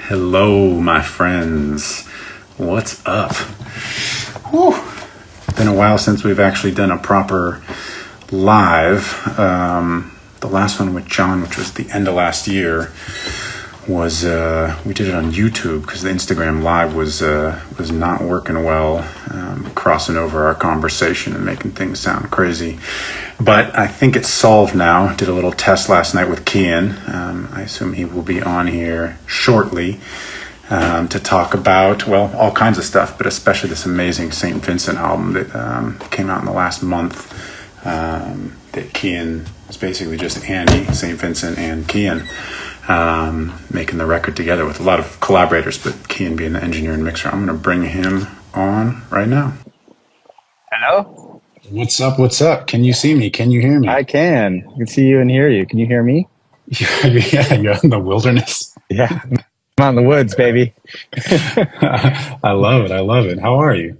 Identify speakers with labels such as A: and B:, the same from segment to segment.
A: Hello, my friends. What's up? Whew. Been a while since we've actually done a proper live. The last one with John, which was the end of last year, was we did it on YouTube because the Instagram live was not working well, crossing over our conversation and making things sound crazy. But I think it's solved now. Did a little test last night with Cian. I assume he will be on here shortly to talk about, well, all kinds of stuff, but especially this amazing St. Vincent album that came out in the last month. That Cian was basically just Andy, St. Vincent, and Cian making the record together with a lot of collaborators, but Cian being the engineer and mixer. I'm going to bring him on right now.
B: Hello?
A: What's up? What's up? Can you see me? Can you hear me?
B: I can. I can see you and hear you. Can you hear me?
A: Yeah, you're in the wilderness.
B: Yeah, I'm out in the woods, baby.
A: I love it. I love it. How are you?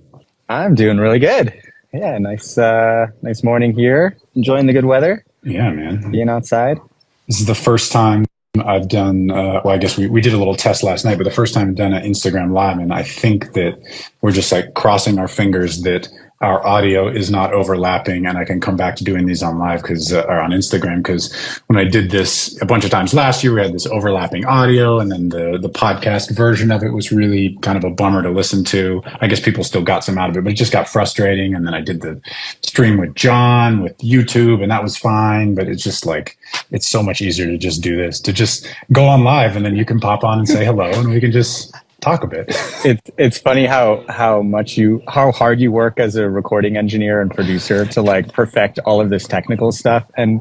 B: I'm doing really good. Yeah, nice morning here. Enjoying the good weather.
A: Yeah, man.
B: Being outside.
A: This is the first time I've done, well, I guess we did a little test last night, but the first time I've done an Instagram Live, and I think that we're just like crossing our fingers that our audio is not overlapping and I can come back to doing these on live or on Instagram, because when I did this a bunch of times last year, we had this overlapping audio, and then the podcast version of it was really kind of a bummer to listen to. I guess people still got some out of it, but it just got frustrating. And then I did the stream with John with YouTube, and that was fine, but it's just like, it's so much easier to just do this, to just go on live, and then you can pop on and say hello and we can just talk a bit.
B: It's funny how hard you work as a recording engineer and producer to like perfect all of this technical stuff. And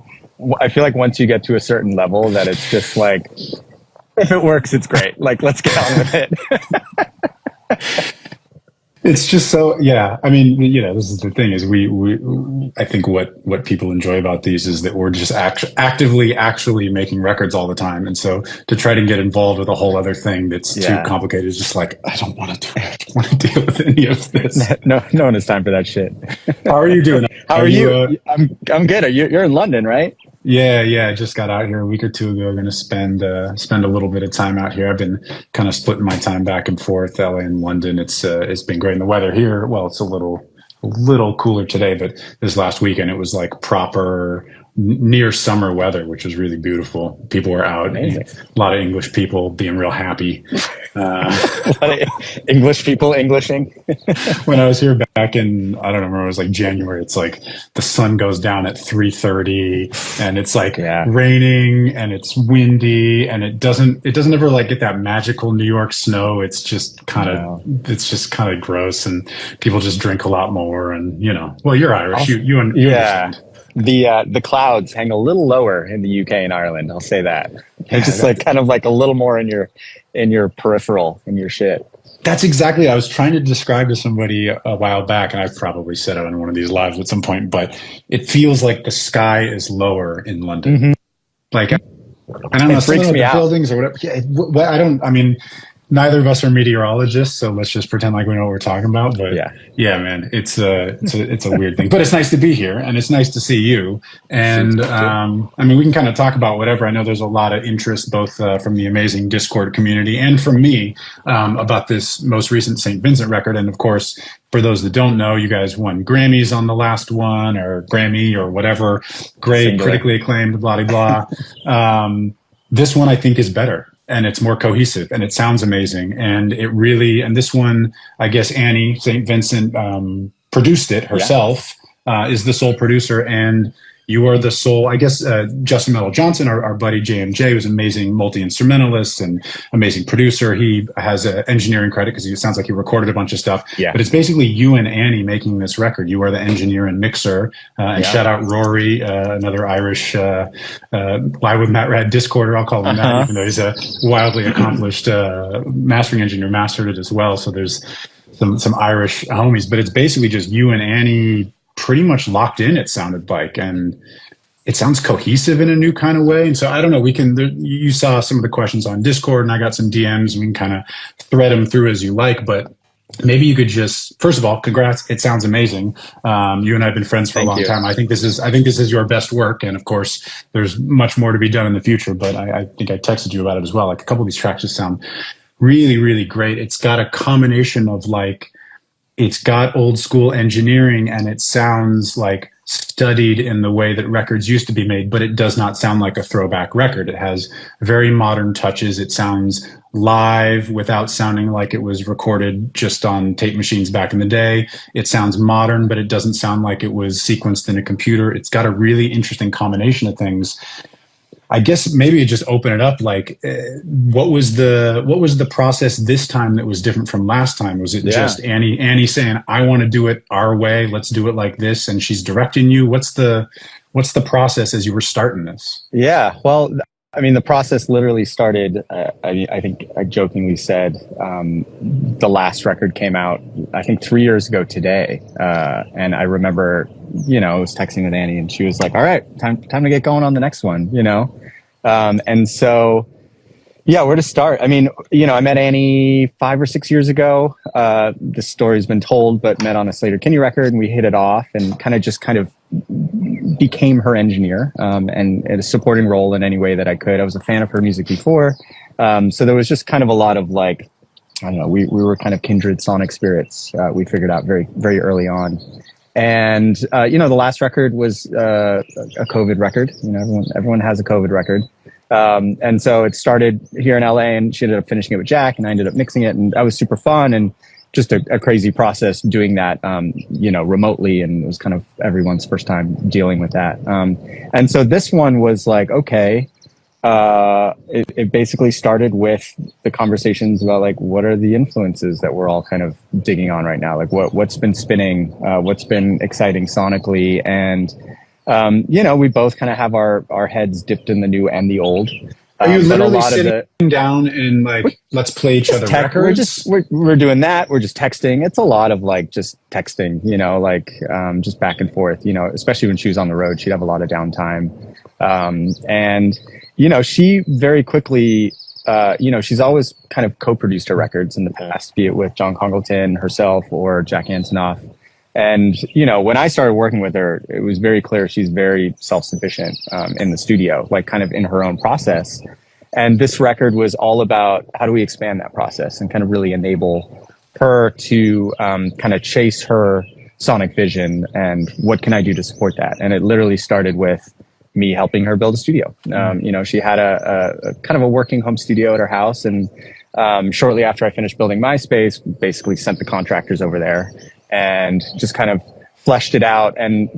B: I feel like once you get to a certain level that it's just like, if it works, it's great. Like, let's get on with it.
A: It's just so, yeah. I mean, this is the thing is I think what people enjoy about these is that we're just actively making records all the time. And so to try to get involved with a whole other thing that's too complicated is just like, I don't want to do it. I don't want to deal with any of this.
B: No one has time for that shit.
A: How are you doing?
B: How are you? I'm good. You're in London, right?
A: Yeah. I just got out here a week or two ago. I'm going to spend a little bit of time out here. I've been kind of splitting my time back and forth, LA and London. It's been great. And the weather here, well, it's a little cooler today, but this last weekend it was like proper near summer weather, which was really beautiful. People were out. A lot of English people being real happy.
B: A lot of English people Englishing.
A: When I was here back in, I don't remember, it was like January. It's like the sun goes down at 3:30, and it's like raining and it's windy, and it doesn't ever like get that magical New York snow. It's just kind of gross, and people just drink a lot more. And well, you're Irish. You understand.
B: The clouds hang a little lower in the UK and Ireland. I'll say that. It's just like kind of like a little more in your peripheral, in your shit.
A: That's exactly. I was trying to describe to somebody a while back, and I've probably said it on one of these lives at some point, but it feels like the sky is lower in London. Mm-hmm. Like, I don't know,
B: it freaks me out.
A: Buildings or whatever. Yeah, neither of us are meteorologists, so let's just pretend like we know what we're talking about. But yeah, man, it's a weird thing. But it's nice to be here, and it's nice to see you. And we can kind of talk about whatever. I know there's a lot of interest, both from the amazing Discord community and from me, about this most recent St. Vincent record. And of course, for those that don't know, you guys won Grammys on the last one, or Grammy, or whatever. Great, critically acclaimed, blah blah blah. This one I think is better. And it's more cohesive, and it sounds amazing. And this one, I guess Annie St. Vincent produced it herself, is the sole producer, and you are the sole, I guess, Justin Metal Johnson, our buddy JMJ, was an amazing multi-instrumentalist and amazing producer. He has an engineering credit because it sounds like he recorded a bunch of stuff. Yeah. But it's basically you and Annie making this record. You are the engineer and mixer. And shout out Rory, another Irish LiveWithMattRad Discorder. I'll call him that, even though he's a wildly accomplished mastering engineer, mastered it as well. So there's some Irish homies. But it's basically just you and Annie pretty much locked in, it sounded like, and it sounds cohesive in a new kind of way. And so I don't know, you saw some of the questions on Discord, and I got some DMs, and we can kind of thread them through as you like, but maybe you could just, first of all, congrats. It sounds amazing. You and I have been friends for a long time. I think this is your best work. And of course there's much more to be done in the future, but I think I texted you about it as well. Like, a couple of these tracks just sound really, really great. It's got a combination of like, it's got old school engineering and it sounds like studied in the way that records used to be made, but it does not sound like a throwback record. It has very modern touches. It sounds live without sounding like it was recorded just on tape machines back in the day. It sounds modern, but it doesn't sound like it was sequenced in a computer. It's got a really interesting combination of things. I guess maybe just open it up. Like, what was the process this time that was different from last time? Was it just Annie saying, "I want to do it our way. Let's do it like this," and she's directing you? What's the process as you were starting this?
B: Yeah, well, I mean, the process literally started. I think I jokingly said the last record came out, I think 3 years ago today, and I remember, I was texting with Annie, and she was like, "All right, time to get going on the next one," and so. Yeah, where to start? I mean, I met Annie 5 or 6 years ago. This story's been told, but met on a Slater-Kinney record, and we hit it off and kind of became her engineer, and in a supporting role in any way that I could. I was a fan of her music before. So there was just kind of a lot of like, I don't know, we were kind of kindred sonic spirits. We figured out very, very early on. And, the last record was a COVID record. Everyone has a COVID record. And so it started here in LA, and she ended up finishing it with Jack, and I ended up mixing it, and that was super fun and just a crazy process doing that, remotely. And it was kind of everyone's first time dealing with that. And so this one was like, okay, it basically started with the conversations about like, what are the influences that we're all kind of digging on right now? Like what's been spinning, what's been exciting sonically. And, we both kind of have our heads dipped in the new and the old.
A: Are you literally sitting down and like, let's play each other records?
B: We're doing that. We're just texting. It's a lot of like just texting, just back and forth, especially when she was on the road, she'd have a lot of downtime. And she very quickly, she's always kind of co-produced her records in the past, be it with John Congleton herself or Jack Antonoff. And, when I started working with her, it was very clear she's very self-sufficient in the studio, like kind of in her own process. And this record was all about how do we expand that process and kind of really enable her to kind of chase her sonic vision and what can I do to support that? And it literally started with me helping her build a studio. She had a kind of a working home studio at her house. And shortly after I finished building my space, basically sent the contractors over there and just kind of fleshed it out and,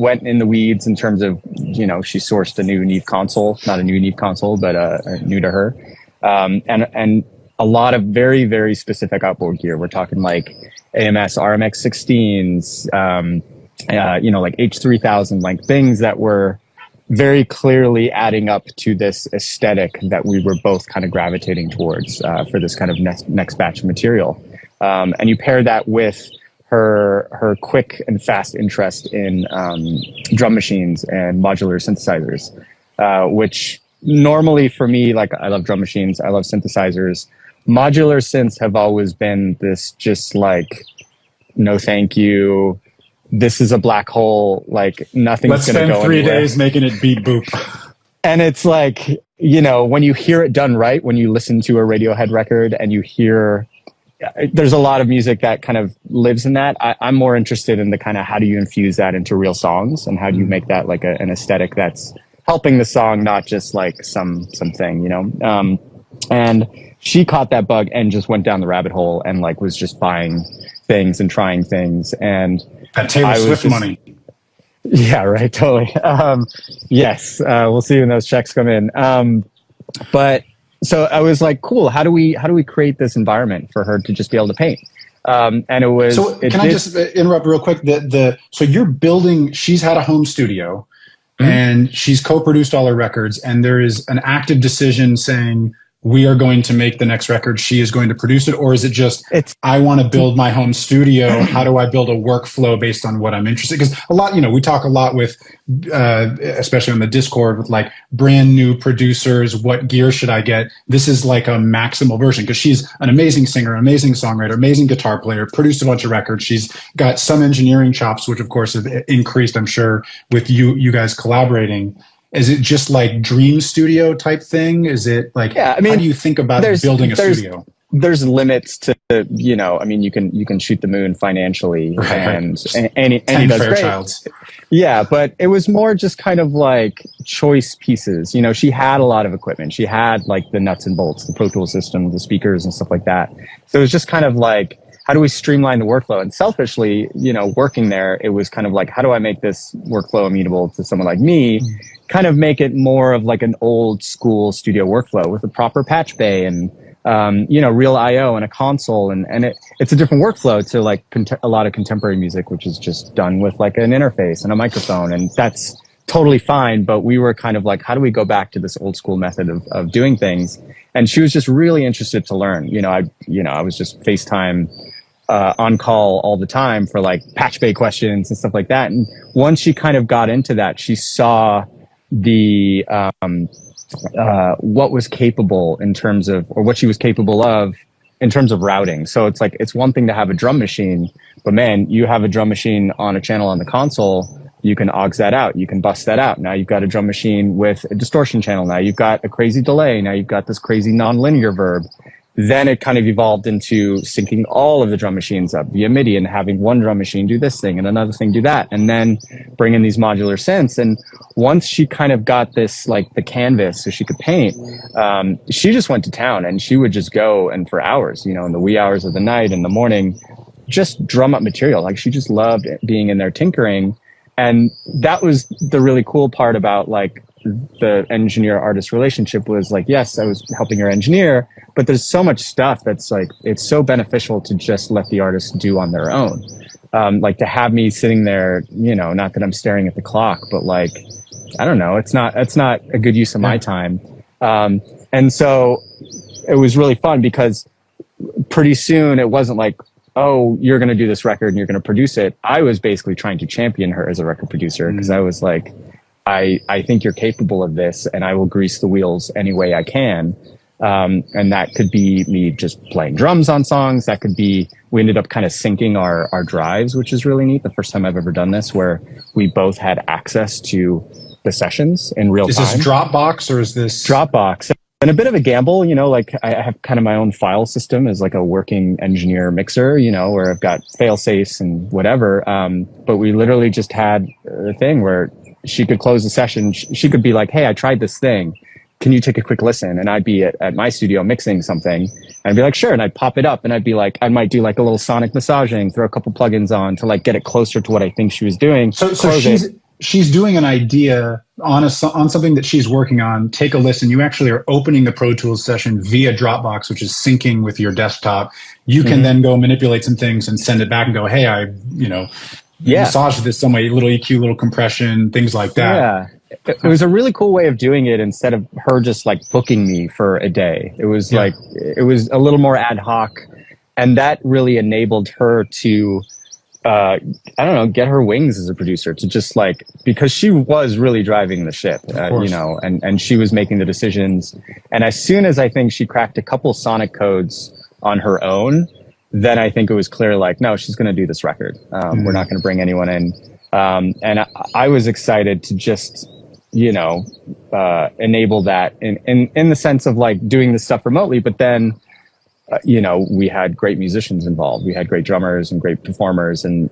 B: went in the weeds in terms of, she sourced a new Neve console, not a new Neve console, but new to her. And a lot of very, very specific outboard gear. We're talking like AMS, RMX 16s, like H3000, like things that were very clearly adding up to this aesthetic that we were both kind of gravitating towards for this kind of next batch of material. And you pair that with her quick and fast interest in drum machines and modular synthesizers, which normally for me, like I love drum machines, I love synthesizers. Modular synths have always been this just like, no thank you. This is a black hole, like nothing's going to go anywhere. Let's spend 3 days
A: making it beep boop.
B: And it's like, when you hear it done right, when you listen to a Radiohead record and you hear, there's a lot of music that kind of lives in that. I'm more interested in the kind of how do you infuse that into real songs and how do you make that like an aesthetic that's helping the song, not just like something, and she caught that bug and just went down the rabbit hole and like was just buying things and trying things. And
A: that Taylor Swift money.
B: Yeah, right. Totally. Yes. We'll see when those checks come in. But so I was like, cool. How do we create this environment for her to just be able to paint? And it was.
A: So can I just interrupt real quick? So you're building. She's had a home studio, and she's co-produced all her records, and there is an active decision saying we are going to make the next record. She is going to produce it, or is it just I want to build my home studio? How do I build a workflow based on what I'm interested? Because a lot, we talk a lot with, especially on the Discord, with like brand new producers. What gear should I get? This is like a maximal version because she's an amazing singer, amazing songwriter, amazing guitar player, produced a bunch of records. She's got some engineering chops, which of course have increased, I'm sure, with you guys collaborating. Is it just like dream studio type thing? Is it like, how do you think about building a studio?
B: there's limits to, you know, I mean, you can shoot the moon financially,
A: right.
B: and he does great. Yeah, but it was more just kind of like choice pieces. You know, she had a lot of equipment. She had like the nuts and bolts, the Pro Tools system, the speakers and stuff like that. So it was just kind of like, how do we streamline the workflow? And selfishly, you know, working there, it was kind of like, how do I make this workflow amenable to someone like me? Kind of make it more of like an old school studio workflow with a proper patch bay and, you know, real I/O and a console, and it's a different workflow to like a lot of contemporary music, which is just done with like an interface and a microphone, and that's totally fine. But we were kind of like, how do we go back to this old school method of doing things? And she was just really interested to learn. You know, I was just FaceTime on call all the time for like patch bay questions and stuff like that. And once she kind of got into that, she saw the what was capable in terms of, or what she was capable of in terms of routing. So it's like, it's one thing to have a drum machine, but man, you have a drum machine on a channel on the console, you can aux that out, you can bust that out. Now you've got a drum machine with a distortion channel. Now you've got a crazy delay. Now you've got this crazy nonlinear verb. Then it kind of evolved into syncing all of the drum machines up via MIDI and having one drum machine do this thing and another thing do that, and then bring in these modular synths. And once she kind of got this, like the canvas so she could paint, she just went to town, and she would just go and for hours, you know, in the wee hours of the night, in the morning, just drum up material. Like she just loved being in there tinkering. And that was the really cool part about like the engineer artist relationship, was like, yes, I was helping her engineer, but there's so much stuff that's like, it's so beneficial to just let the artist do on their own. Like to have me sitting there, you know, not that I'm staring at the clock, but like, I don't know, it's not a good use of my time. And so it was really fun because pretty soon it wasn't like, oh, you're going to do this record and you're going to produce it. I was basically trying to champion her as a record producer, because I was like, I think you're capable of this, and I will grease the wheels any way I can. And that could be me just playing drums on songs. That could be, we ended up kind of syncing our drives, which is really neat. The first time I've ever done this, where we both had access to the sessions in real time.
A: Is this Dropbox or is this?
B: Dropbox. And a bit of a gamble, you know, like I have kind of my own file system as like a working engineer mixer, you know, where I've got fail safes and whatever. But we literally just had a thing where she could close the session. She could be like, hey, I tried this thing. Can you take a quick listen? And I'd be at my studio mixing something, and I'd be like, sure. And I'd pop it up, and I'd be like, I might do like a little sonic massaging, throw a couple plugins on to like get it closer to what I think she was doing.
A: So she's doing an idea on something that she's working on. Take a listen. You actually are opening the Pro Tools session via Dropbox, which is syncing with your desktop. You can then go manipulate some things and send it back and go, hey, massage this some way, little EQ, little compression, things like that.
B: Yeah. It was a really cool way of doing it, instead of her just like booking me for a day. It was like, it was a little more ad hoc, and that really enabled her to, I don't know, get her wings as a producer, to just like, because she was really driving the ship, you know, and she was making the decisions. And as soon as I think she cracked a couple sonic codes on her own, then I think it was clear, like, no, she's going to do this record. We're not going to bring anyone in. And I was excited to just, you know, enable that in the sense of like doing this stuff remotely. But then, you know, we had great musicians involved. We had great drummers and great performers, and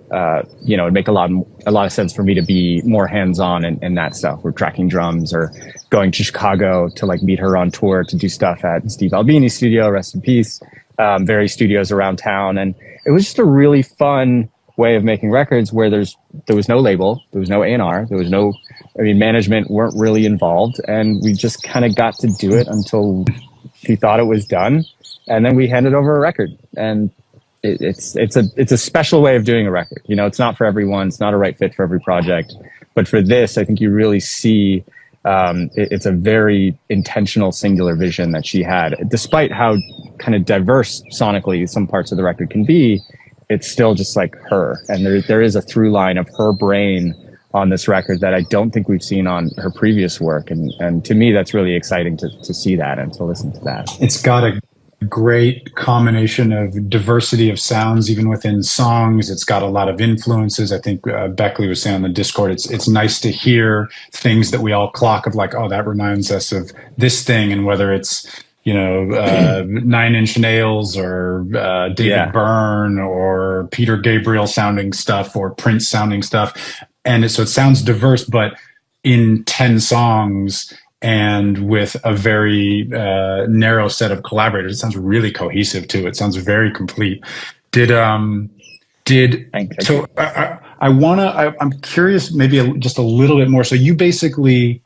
B: you know, it'd make a lot of sense for me to be more hands-on in that stuff. We're tracking drums, or going to Chicago to like meet her on tour to do stuff at Steve Albini's studio, rest in peace, various studios around town. And it was just a really fun way of making records, where there was no label, there was no A&R, there was no, I mean, management weren't really involved, and we just kind of got to do it until she thought it was done, and then we handed over a record. And it's a special way of doing a record. You know, it's not for everyone, it's not a right fit for every project, but for this, I think you really see it's a very intentional, singular vision that she had. Despite how kind of diverse sonically some parts of the record can be, it's still just like her. And there is a through line of her brain on this record that I don't think we've seen on her previous work. And to me, that's really exciting to see that and to listen to that.
A: It's got a great combination of diversity of sounds, even within songs. It's got a lot of influences. I think Beckley was saying on the Discord, it's nice to hear things that we all clock of like, oh, that reminds us of this thing. And whether it's, Nine Inch Nails or David Byrne or Peter Gabriel sounding stuff or Prince sounding stuff. And so it sounds diverse, but in 10 songs and with a very narrow set of collaborators, it sounds really cohesive too. It sounds very complete. I'm curious, maybe just a little bit more. So you basically,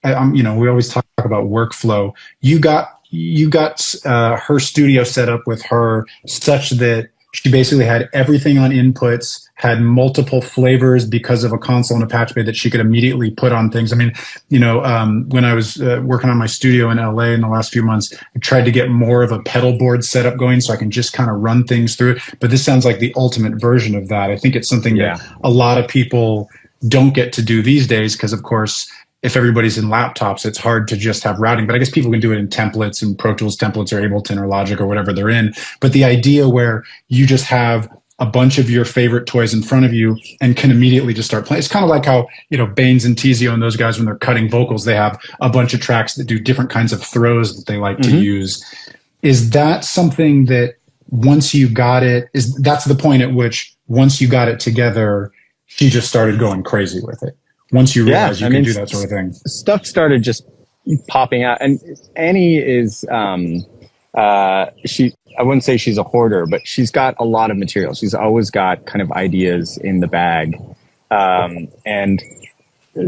A: we always talk about workflow. You got her studio set up with her such that she basically had everything on inputs, had multiple flavors because of a console and a patch bay that she could immediately put on things. I mean, when I was working on my studio in LA in the last few months, I tried to get more of a pedal board setup going so I can just kind of run things through it. But this sounds like the ultimate version of that. I think it's something that a lot of people don't get to do these days because, of course, if everybody's in laptops, it's hard to just have routing. But I guess people can do it in templates and Pro Tools templates or Ableton or Logic or whatever they're in. But the idea where you just have a bunch of your favorite toys in front of you and can immediately just start playing. It's kind of like how, Baines and Tizio and those guys, when they're cutting vocals, they have a bunch of tracks that do different kinds of throws that they like to use. Is that something that once you got it, that's the point at which once you got it together, she just started going crazy with it? Once you realize you can do that sort of thing.
B: Stuff started just popping out. And Annie is, I wouldn't say she's a hoarder, but she's got a lot of material. She's always got kind of ideas in the bag. And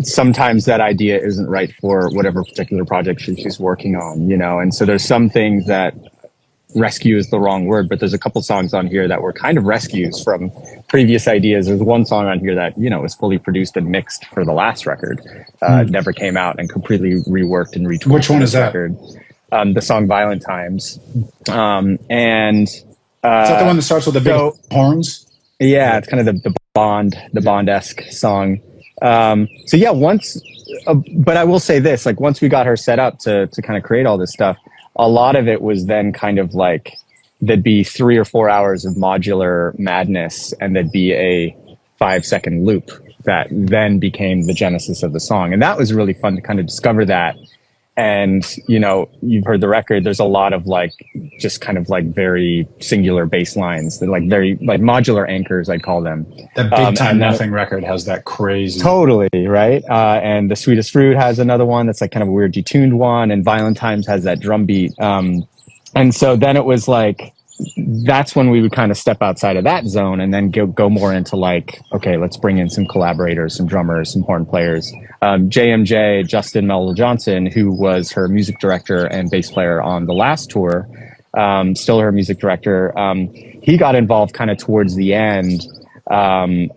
B: sometimes that idea isn't right for whatever particular project she's working on, And so there's some things that rescue is the wrong word, but there's a couple songs on here that were kind of rescues from previous ideas. There's one song on here that, was fully produced and mixed for the last record. Never came out and completely reworked and retweaked.
A: Which one is that?
B: Record. The song Violent Times. Is that
A: the one that starts with the big horns?
B: Yeah, it's kind of the Bond-esque song. But I will say this, once we got her set up to kind of create all this stuff, a lot of it was then kind of there'd be 3 or 4 hours of modular madness and there'd be a 5-second loop that then became the genesis of the song. And that was really fun to kind of discover that. And, you've heard the record, there's a lot of just kind of very singular bass lines that very modular anchors, I'd call them.
A: That Big Time Nothing record has that crazy.
B: Totally, right? And The Sweetest Fruit has another one that's kind of a weird detuned one, and Violent Times has that drum beat. And so then it was that's when we would kind of step outside of that zone and then go more into okay, let's bring in some collaborators, some drummers, some horn players. JMJ, Justin Melville Johnson, who was her music director and bass player on the last tour, still her music director, he got involved kind of towards the end. And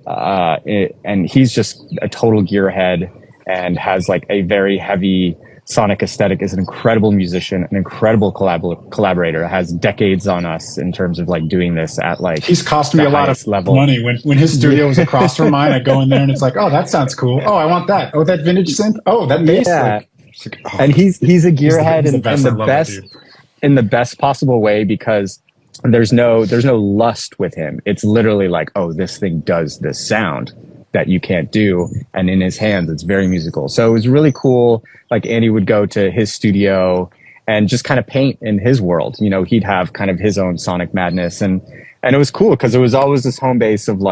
B: he's just a total gearhead and has a very heavy sonic aesthetic, is an incredible musician, an incredible collaborator, has decades on us in terms of doing this at
A: he's cost me a lot of money. When his studio was across from mine, I go in there and it's oh, that sounds cool. Oh, I want that. Oh, that vintage synth. Oh, that bass.
B: Yeah. And he's a gearhead in the best possible way, because there's no lust with him. It's literally oh, this thing does this sound that you can't do, and in his hands it's very musical. So it was really cool. Andy would go to his studio and just kind of paint in his world. He'd have kind of his own sonic madness, and it was cool because it was always this home base of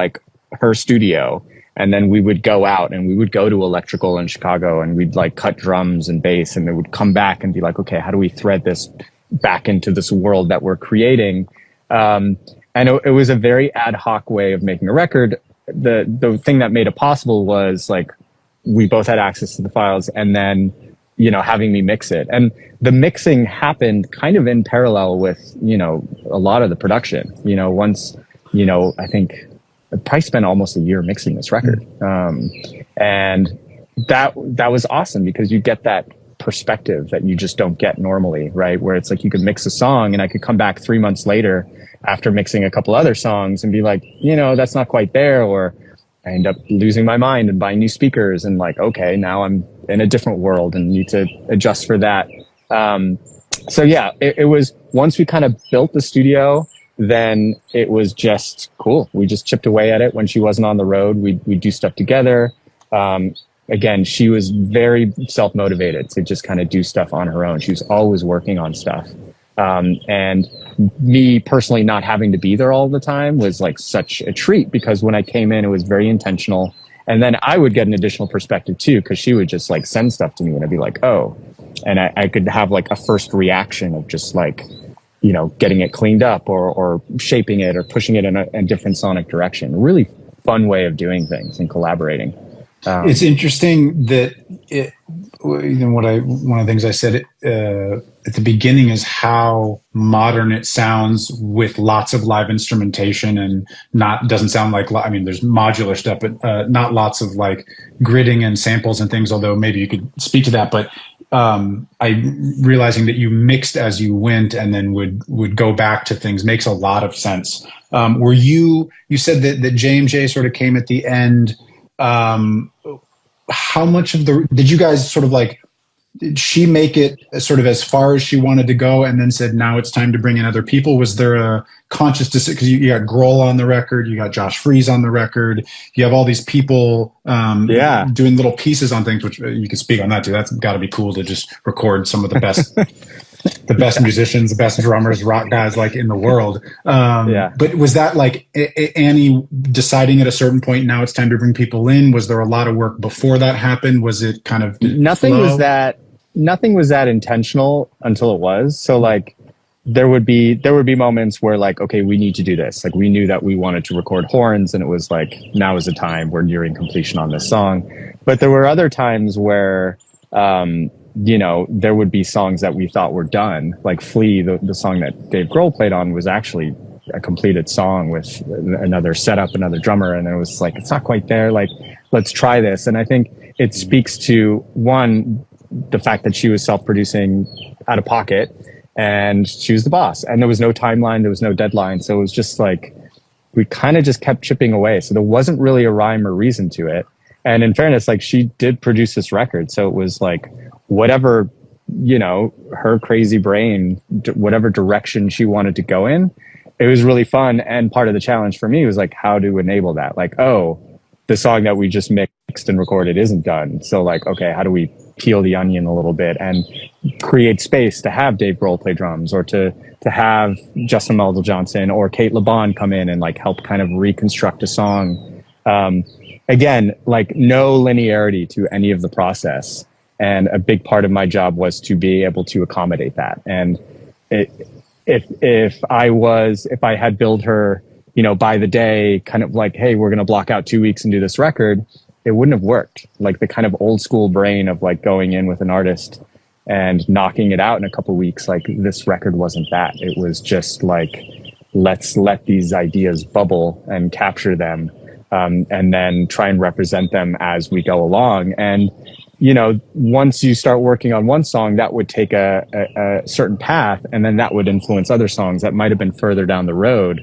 B: her studio, and then we would go out and we would go to Electrical in Chicago and we'd cut drums and bass, and it would come back and be okay, how do we thread this back into this world that we're creating? And it was a very ad hoc way of making a record. The thing that made it possible was we both had access to the files, and then having me mix it, and the mixing happened kind of in parallel with a lot of the production. Once I think I probably spent almost a year mixing this record, and that was awesome because you get that perspective that you just don't get normally, right? Where it's you could mix a song and I could come back 3 months later after mixing a couple other songs and be that's not quite there, or I end up losing my mind and buying new speakers and okay, now I'm in a different world and need to adjust for that. It was, once we kind of built the studio, then it was just cool. We just chipped away at it. When she wasn't on the road, we'd do stuff together. Again, she was very self-motivated to just kind of do stuff on her own. She was always working on stuff. And me personally not having to be there all the time was like such a treat, because when I came in, it was very intentional. And then I would get an additional perspective too, because she would just like send stuff to me and I'd be like, oh, and I could have like a first reaction of just like, you know, getting it cleaned up or shaping it or pushing it in a different sonic direction. A really fun way of doing things and collaborating.
A: It's interesting that one of the things I said at the beginning is how modern it sounds with lots of live instrumentation, and doesn't sound like, I mean, there's modular stuff, but not lots of like gridding and samples and things, although maybe you could speak to that. But realizing that you mixed as you went and then would go back to things makes a lot of sense. You said that J&J sort of came at the end. How much did you guys sort of like, did she make it sort of as far as she wanted to go and then said, now it's time to bring in other people? Was there a conscious decision? Because you got Grohl on the record, you got Josh Freese on the record, you have all these people doing little pieces on things, which you can speak on that too. That's got to be cool to just record some of the best the best musicians, the best drummers, rock guys like in the world. But was that like Annie deciding at a certain point, now it's time to bring people in? Was there a lot of work before that happened? Was it kind of
B: nothing was that intentional until it was. So like there would be moments where like, okay, we need to do this. Like we knew that we wanted to record horns and it was like, now is the time, we're nearing completion on this song. But there were other times where, you know, there would be songs that we thought were done. Like Flea, the song that Dave Grohl played on, was actually a completed song with another setup, another drummer. And it was like, it's not quite there. Like, let's try this. And I think it speaks to, one, the fact that she was self-producing out of pocket and she was the boss. And there was no timeline, there was no deadline. So it was just like, we kind of just kept chipping away. So there wasn't really a rhyme or reason to it. And in fairness, like she did produce this record. So it was like, whatever, you know, her crazy brain, whatever direction she wanted to go in, it was really fun. And part of the challenge for me was like, how to enable that? Like, oh, the song that we just mixed and recorded isn't done. So like, okay, how do we peel the onion a little bit and create space to have Dave Grohl play drums, or to have Justin Meldal-Johnson or Kate LeBon come in and like help kind of reconstruct a song. Again, like no linearity to any of the process. And a big part of my job was to be able to accommodate that. And if I had billed her, you know, by the day, kind of like, hey, we're going to block out 2 weeks and do this record, it wouldn't have worked. Like the kind of old school brain of like going in with an artist and knocking it out in a couple of weeks, like this record wasn't that. It was just like, let's let these ideas bubble and capture them, and then try and represent them as we go along. And you know, once you start working on one song, that would take a certain path, and then that would influence other songs that might have been further down the road,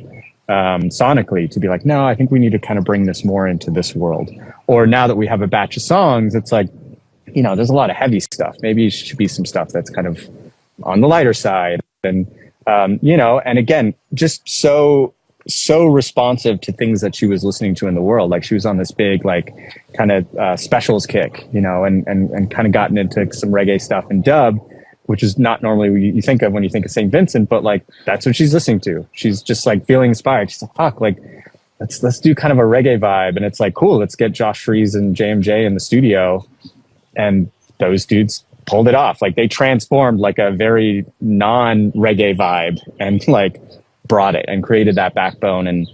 B: sonically, to be like, no, I think we need to kind of bring this more into this world. Or now that we have a batch of songs, it's like, you know, there's a lot of heavy stuff. Maybe it should be some stuff that's kind of on the lighter side. And, you know, and again, just so responsive to things that she was listening to in the world. Like she was on this big, like kind of specials kick, you know, and kind of gotten into some reggae stuff and dub, which is not normally what you think of when you think of St. Vincent, but like, that's what she's listening to. She's just like feeling inspired. She's like, fuck, like, let's do kind of a reggae vibe. And it's like, cool, let's get Josh Freese and JMJ in the studio. And those dudes pulled it off. Like they transformed like a very non-reggae vibe and like brought it and created that backbone. And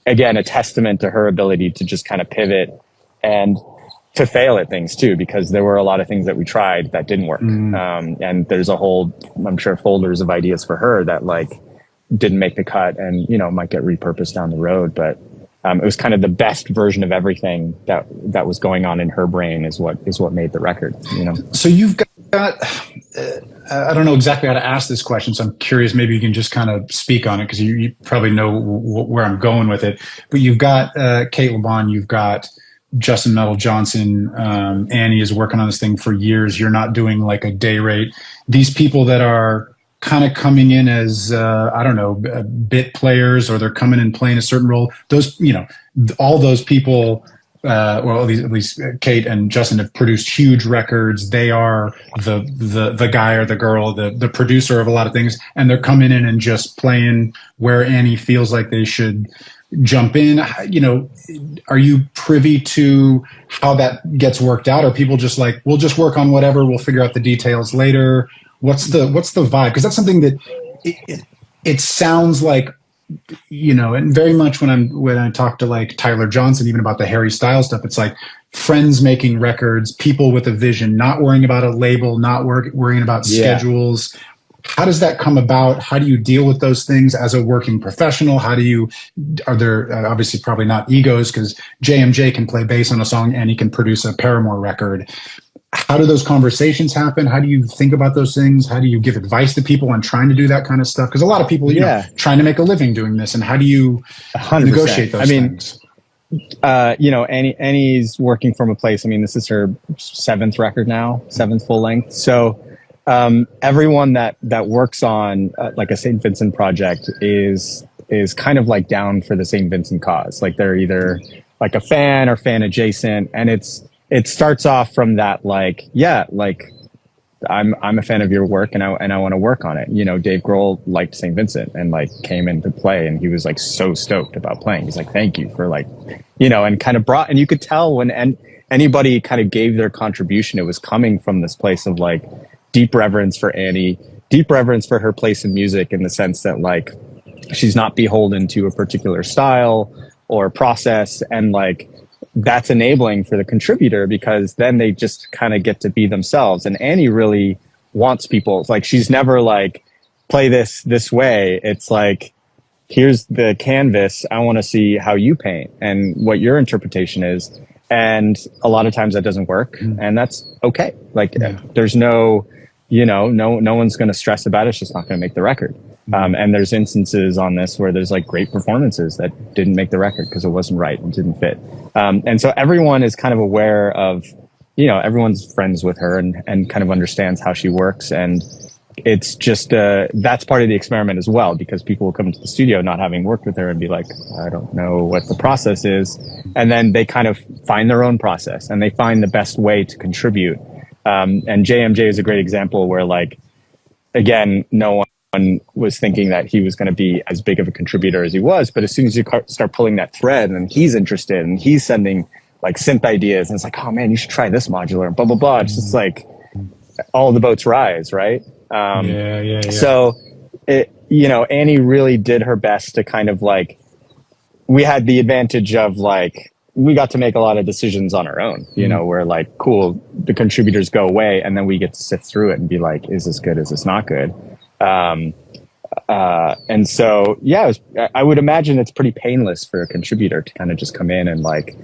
B: again, a testament to her ability to just kind of pivot and to fail at things too, because there were a lot of things that we tried that didn't work. And there's a whole, I'm sure, folders of ideas for her that like didn't make the cut and, you know, might get repurposed down the road. But it was kind of the best version of everything that was going on in her brain is what made the record, you know?
A: So you've got, I don't know exactly how to ask this question, so I'm curious, maybe you can just kind of speak on it, because you probably know where I'm going with it. But you've got Kate LeBon, you've got Justin Meldal-Johnson, Annie is working on this thing for years. You're not doing like a day rate. These people that are kind of coming in as, I don't know, bit players, or they're coming and playing a certain role. Those, you know, all those people well, at least Kate and Justin have produced huge records. They are the guy or the girl, the producer of a lot of things, and they're coming in and just playing where Annie feels like they should jump in. You know, are you privy to how that gets worked out? Are people just like, we'll just work on whatever, we'll figure out the details later? What's the vibe? Because that's something that it sounds like, you know, and very much when I talk to like Tyler Johnson, even about the Harry Styles stuff, it's like friends making records, people with a vision, not worrying about a label, not worrying about schedules. How does that come about? How do you deal with those things as a working professional? Are there obviously probably not egos, because JMJ can play bass on a song and he can produce a Paramore record. How do those conversations happen? How do you think about those things? How do you give advice to people on trying to do that kind of stuff? Because a lot of people, you know, trying to make a living doing this, and how do you 100%. Negotiate those things?
B: You know, Annie's working from a place. I mean, this is her 7th record now, 7th full length. So everyone that works on like a St. Vincent project is kind of like down for the St. Vincent cause. Like they're either like a fan or fan adjacent, and it starts off from that, like, yeah, like I'm a fan of your work and I want to work on it. You know, Dave Grohl liked St. Vincent and like came in to play, and he was like so stoked about playing. He's like, thank you for like, you know, and kind of brought, and you could tell when anybody kind of gave their contribution, it was coming from this place of like deep reverence for Annie, deep reverence for her place in music, in the sense that like she's not beholden to a particular style or process, and like that's enabling for the contributor, because then they just kind of get to be themselves. And Annie really wants people, like, she's never like, play this way. It's like, here's the canvas, I want to see how you paint and what your interpretation is. And a lot of times that doesn't work, and that's okay. Like there's no, you know, no one's going to stress about it. It's just not going to make the record. And there's instances on this where there's like great performances that didn't make the record because it wasn't right and didn't fit. And so everyone is kind of aware of, you know, everyone's friends with her and kind of understands how she works. And it's just, that's part of the experiment as well, because people will come to the studio not having worked with her and be like, I don't know what the process is. And then they kind of find their own process and they find the best way to contribute. And JMJ is a great example where, like, again, no one was thinking that he was going to be as big of a contributor as he was, but as soon as you start pulling that thread, and he's interested and he's sending like synth ideas, and it's like, oh man, you should try this modular, blah blah blah. It's just like all the boats rise, right? So it, you know, Annie really did her best to kind of like, we had the advantage of like, we got to make a lot of decisions on our own, you know, where like, cool, the contributors go away and then we get to sift through it and be like, is this good? Is this not good? And so, yeah, I would imagine it's pretty painless for a contributor to kind of just come in and like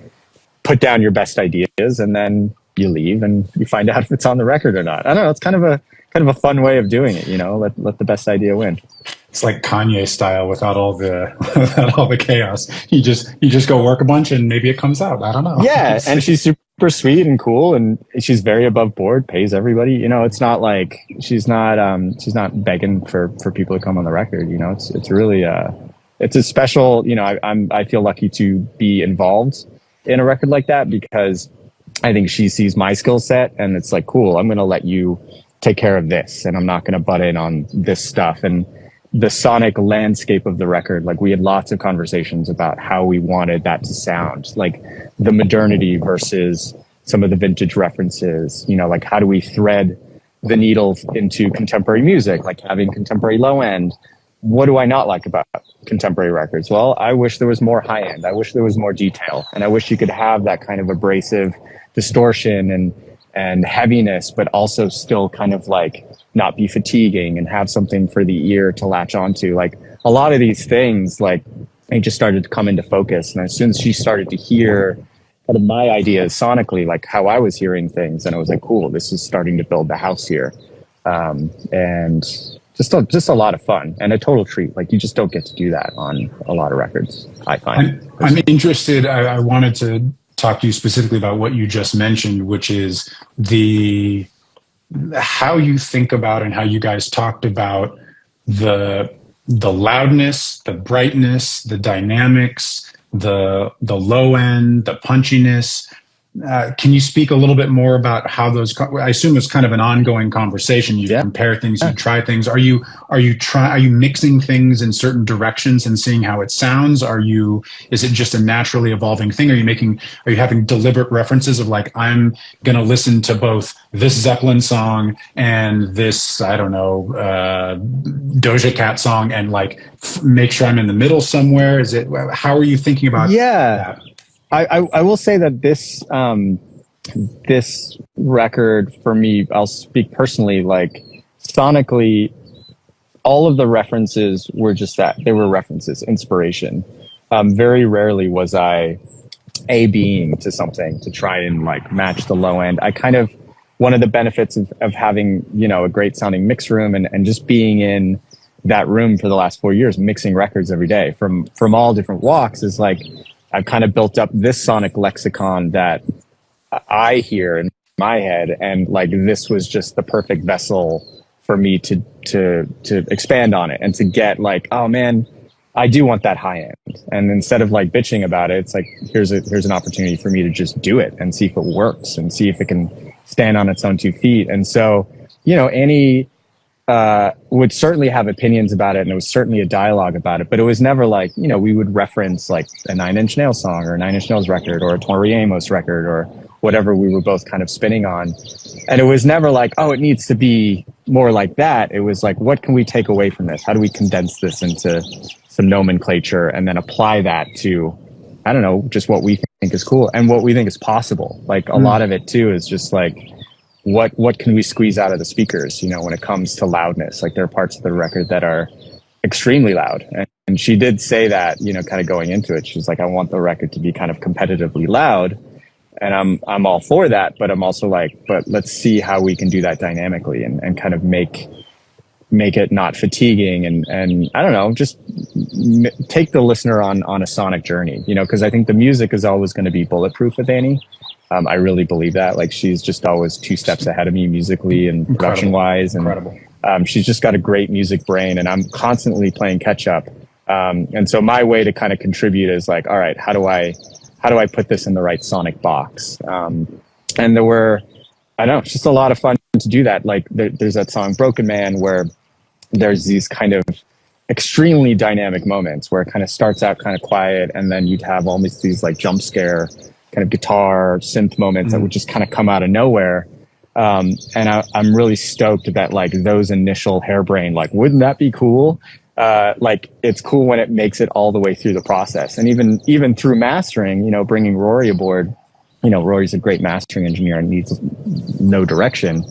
B: put down your best ideas, and then you leave and you find out if it's on the record or not. I don't know. It's kind of a fun way of doing it, you know, let the best idea win.
A: It's like Kanye style without all the chaos. You just go work a bunch and maybe it comes out. I don't know.
B: Yeah. And she's super sweet and cool, and she's very above board, pays everybody. You know, it's not like she's not begging for people to come on the record. You know, it's really it's a special, you know, I feel lucky to be involved in a record like that, because I think she sees my skill set and it's like, cool, I'm going to let you take care of this and I'm not going to butt in on this stuff. And the sonic landscape of the record, like we had lots of conversations about how we wanted that to sound, like the modernity versus some of the vintage references, you know, like how do we thread the needle into contemporary music, like having contemporary low end. What do I not like about contemporary records? Well, I wish there was more high end. I wish there was more detail, and I wish you could have that kind of abrasive distortion and heaviness, but also still kind of like not be fatiguing and have something for the ear to latch onto. Like a lot of these things, like they just started to come into focus. And as soon as she started to hear kind of my ideas sonically, like how I was hearing things, and I was like, cool, this is starting to build the house here. And just a lot of fun and a total treat. Like you just don't get to do that on a lot of records, I find.
A: I'm interested. I wanted to talk to you specifically about what you just mentioned, which is how you think about and how you guys talked about the loudness, the brightness, the dynamics, the low end, the punchiness. Can you speak a little bit more about how those? I assume it's kind of an ongoing conversation. You compare things, you try things. Are you mixing things in certain directions and seeing how it sounds? Is it just a naturally evolving thing? Are you having deliberate references of like, I'm going to listen to both this Zeppelin song and this, I don't know, Doja Cat song, and like make sure I'm in the middle somewhere? How are you thinking about that?
B: I will say that this record for me, I'll speak personally, like sonically, all of the references were just that. They were references, inspiration. Very rarely was I A-Bing to something to try and like match the low end. One of the benefits of having, a great sounding mix room and just being in that room for the last 4 years, mixing records every day from all different walks, is like, I've kind of built up this sonic lexicon that I hear in my head, and like this was just the perfect vessel for me to expand on it and to get like, oh man, I do want that high end. And instead of like bitching about it, it's like here's an opportunity for me to just do it and see if it works and see if it can stand on its own 2 feet. And so, Annie would certainly have opinions about it, and it was certainly a dialogue about it, but it was never like, we would reference like a Nine Inch Nails song or a Nine Inch Nails record or a Tori Amos record or whatever we were both kind of spinning on. And it was never like, oh, it needs to be more like that. It was like, what can we take away from this? How do we condense this into some nomenclature and then apply that to, I don't know, just what we think is cool and what we think is possible. Like a lot of it too is just like, what can we squeeze out of the speakers, when it comes to loudness? Like there are parts of the record that are extremely loud. And she did say that, kind of going into it, she's like, I want the record to be kind of competitively loud. And I'm all for that, but I'm also like, but let's see how we can do that dynamically and kind of make it not fatiguing and I don't know, just take the listener on a sonic journey, because I think the music is always going to be bulletproof with Annie. I really believe that. Like she's just always 2 steps ahead of me musically and production wise. And she's just got a great music brain, and I'm constantly playing catch up. And so my way to kind of contribute is like, all right, how do I put this in the right sonic box? And there were, I don't know, it's just a lot of fun to do that. Like there's that song Broken Man where there's these kind of extremely dynamic moments where it kind of starts out kind of quiet, and then you'd have almost these like jump scare kind of guitar synth moments that would just kind of come out of nowhere. And I'm really stoked that like those initial harebrained, like, wouldn't that be cool? Like it's cool when it makes it all the way through the process. And even through mastering, bringing Rory aboard, Rory's a great mastering engineer and needs no direction.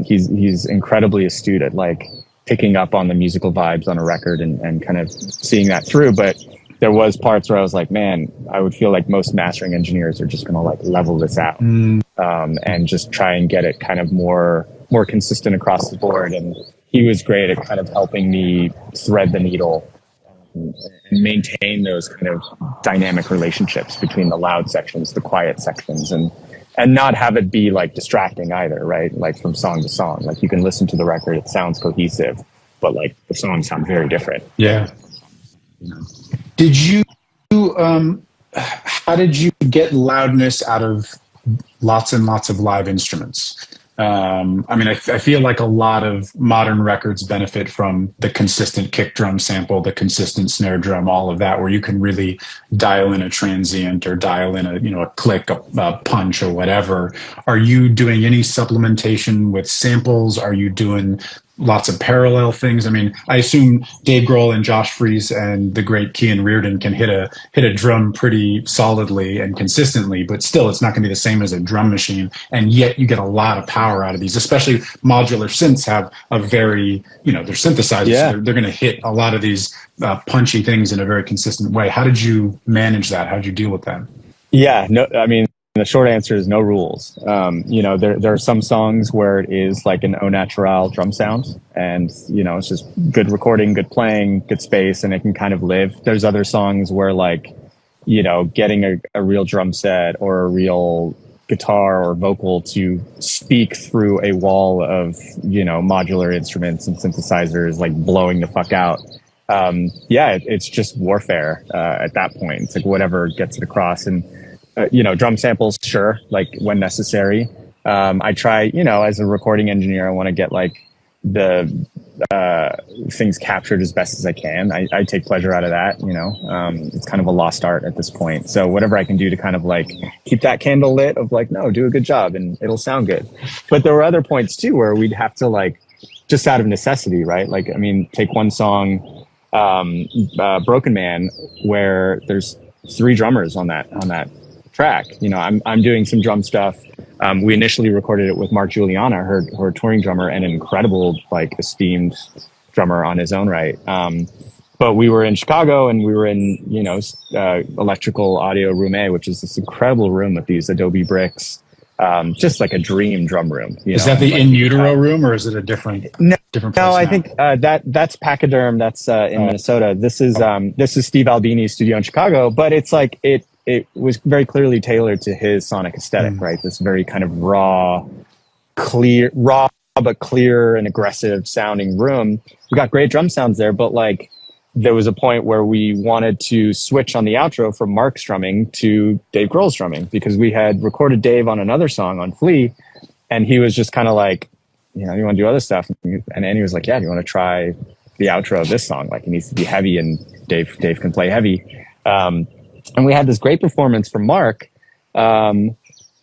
B: He's incredibly astute at like picking up on the musical vibes on a record and kind of seeing that through. But there was parts where I was like, man, I would feel like most mastering engineers are just going to like level this out and just try and get it kind of more consistent across the board. And he was great at kind of helping me thread the needle and maintain those kind of dynamic relationships between the loud sections, the quiet sections, and not have it be like distracting either, right? Like from song to song, like you can listen to the record, it sounds cohesive, but like the songs sound very different.
A: Yeah. Did you, how did you get loudness out of lots and lots of live instruments? I feel like a lot of modern records benefit from the consistent kick drum sample, the consistent snare drum, all of that, where you can really dial in a transient or dial in a click, a punch or whatever. Are you doing any supplementation with samples? Are you doing lots of parallel things? I mean, I assume Dave Grohl and Josh Freese and the great Cian Riordan can hit a drum pretty solidly and consistently, but still it's not going to be the same as a drum machine. And yet you get a lot of power out of these, especially modular synths have a very, they're synthesizers. Yeah. So they're going to hit a lot of these punchy things in a very consistent way. How did you manage that? How did you deal with that?
B: Yeah, no, I mean, the short answer is no rules. There are some songs where it is like an au naturel drum sound, and it's just good recording, good playing, good space, and it can kind of live. There's other songs where like getting a real drum set or a real guitar or vocal to speak through a wall of modular instruments and synthesizers, like blowing the fuck out, it's just warfare at that point. It's like whatever gets it across. And drum samples, sure, like when necessary. I try, as a recording engineer, I want to get like the things captured as best as I can. I take pleasure out of that. It's kind of a lost art at this point. So whatever I can do to kind of like keep that candle lit of like, no, do a good job and it'll sound good. But there were other points too where we'd have to like, just out of necessity, right? Like, I mean, take one song, Broken Man, where there's 3 drummers on that track. I'm doing some drum stuff. We initially recorded it with Mark Juliana, her touring drummer, and an incredible, like, esteemed drummer on his own right. But we were in Chicago, and we were in, Electrical Audio Room A, which is this incredible room with these Adobe bricks, just like a dream drum room.
A: Is that the In Utero room, or is it a different place?
B: No, I think that's Pachyderm. That's in Minnesota. This is Steve Albini's studio in Chicago, but it's like it was very clearly tailored to his sonic aesthetic, right? This very kind of raw but clear and aggressive sounding room. We got great drum sounds there, but like there was a point where we wanted to switch on the outro from Mark's drumming to Dave Grohl's drumming, because we had recorded Dave on another song on Flea, and he was just kind of like, you want to do other stuff? And Andy was like, yeah, do you want to try the outro of this song? Like, it needs to be heavy, and Dave can play heavy. And we had this great performance from Mark, and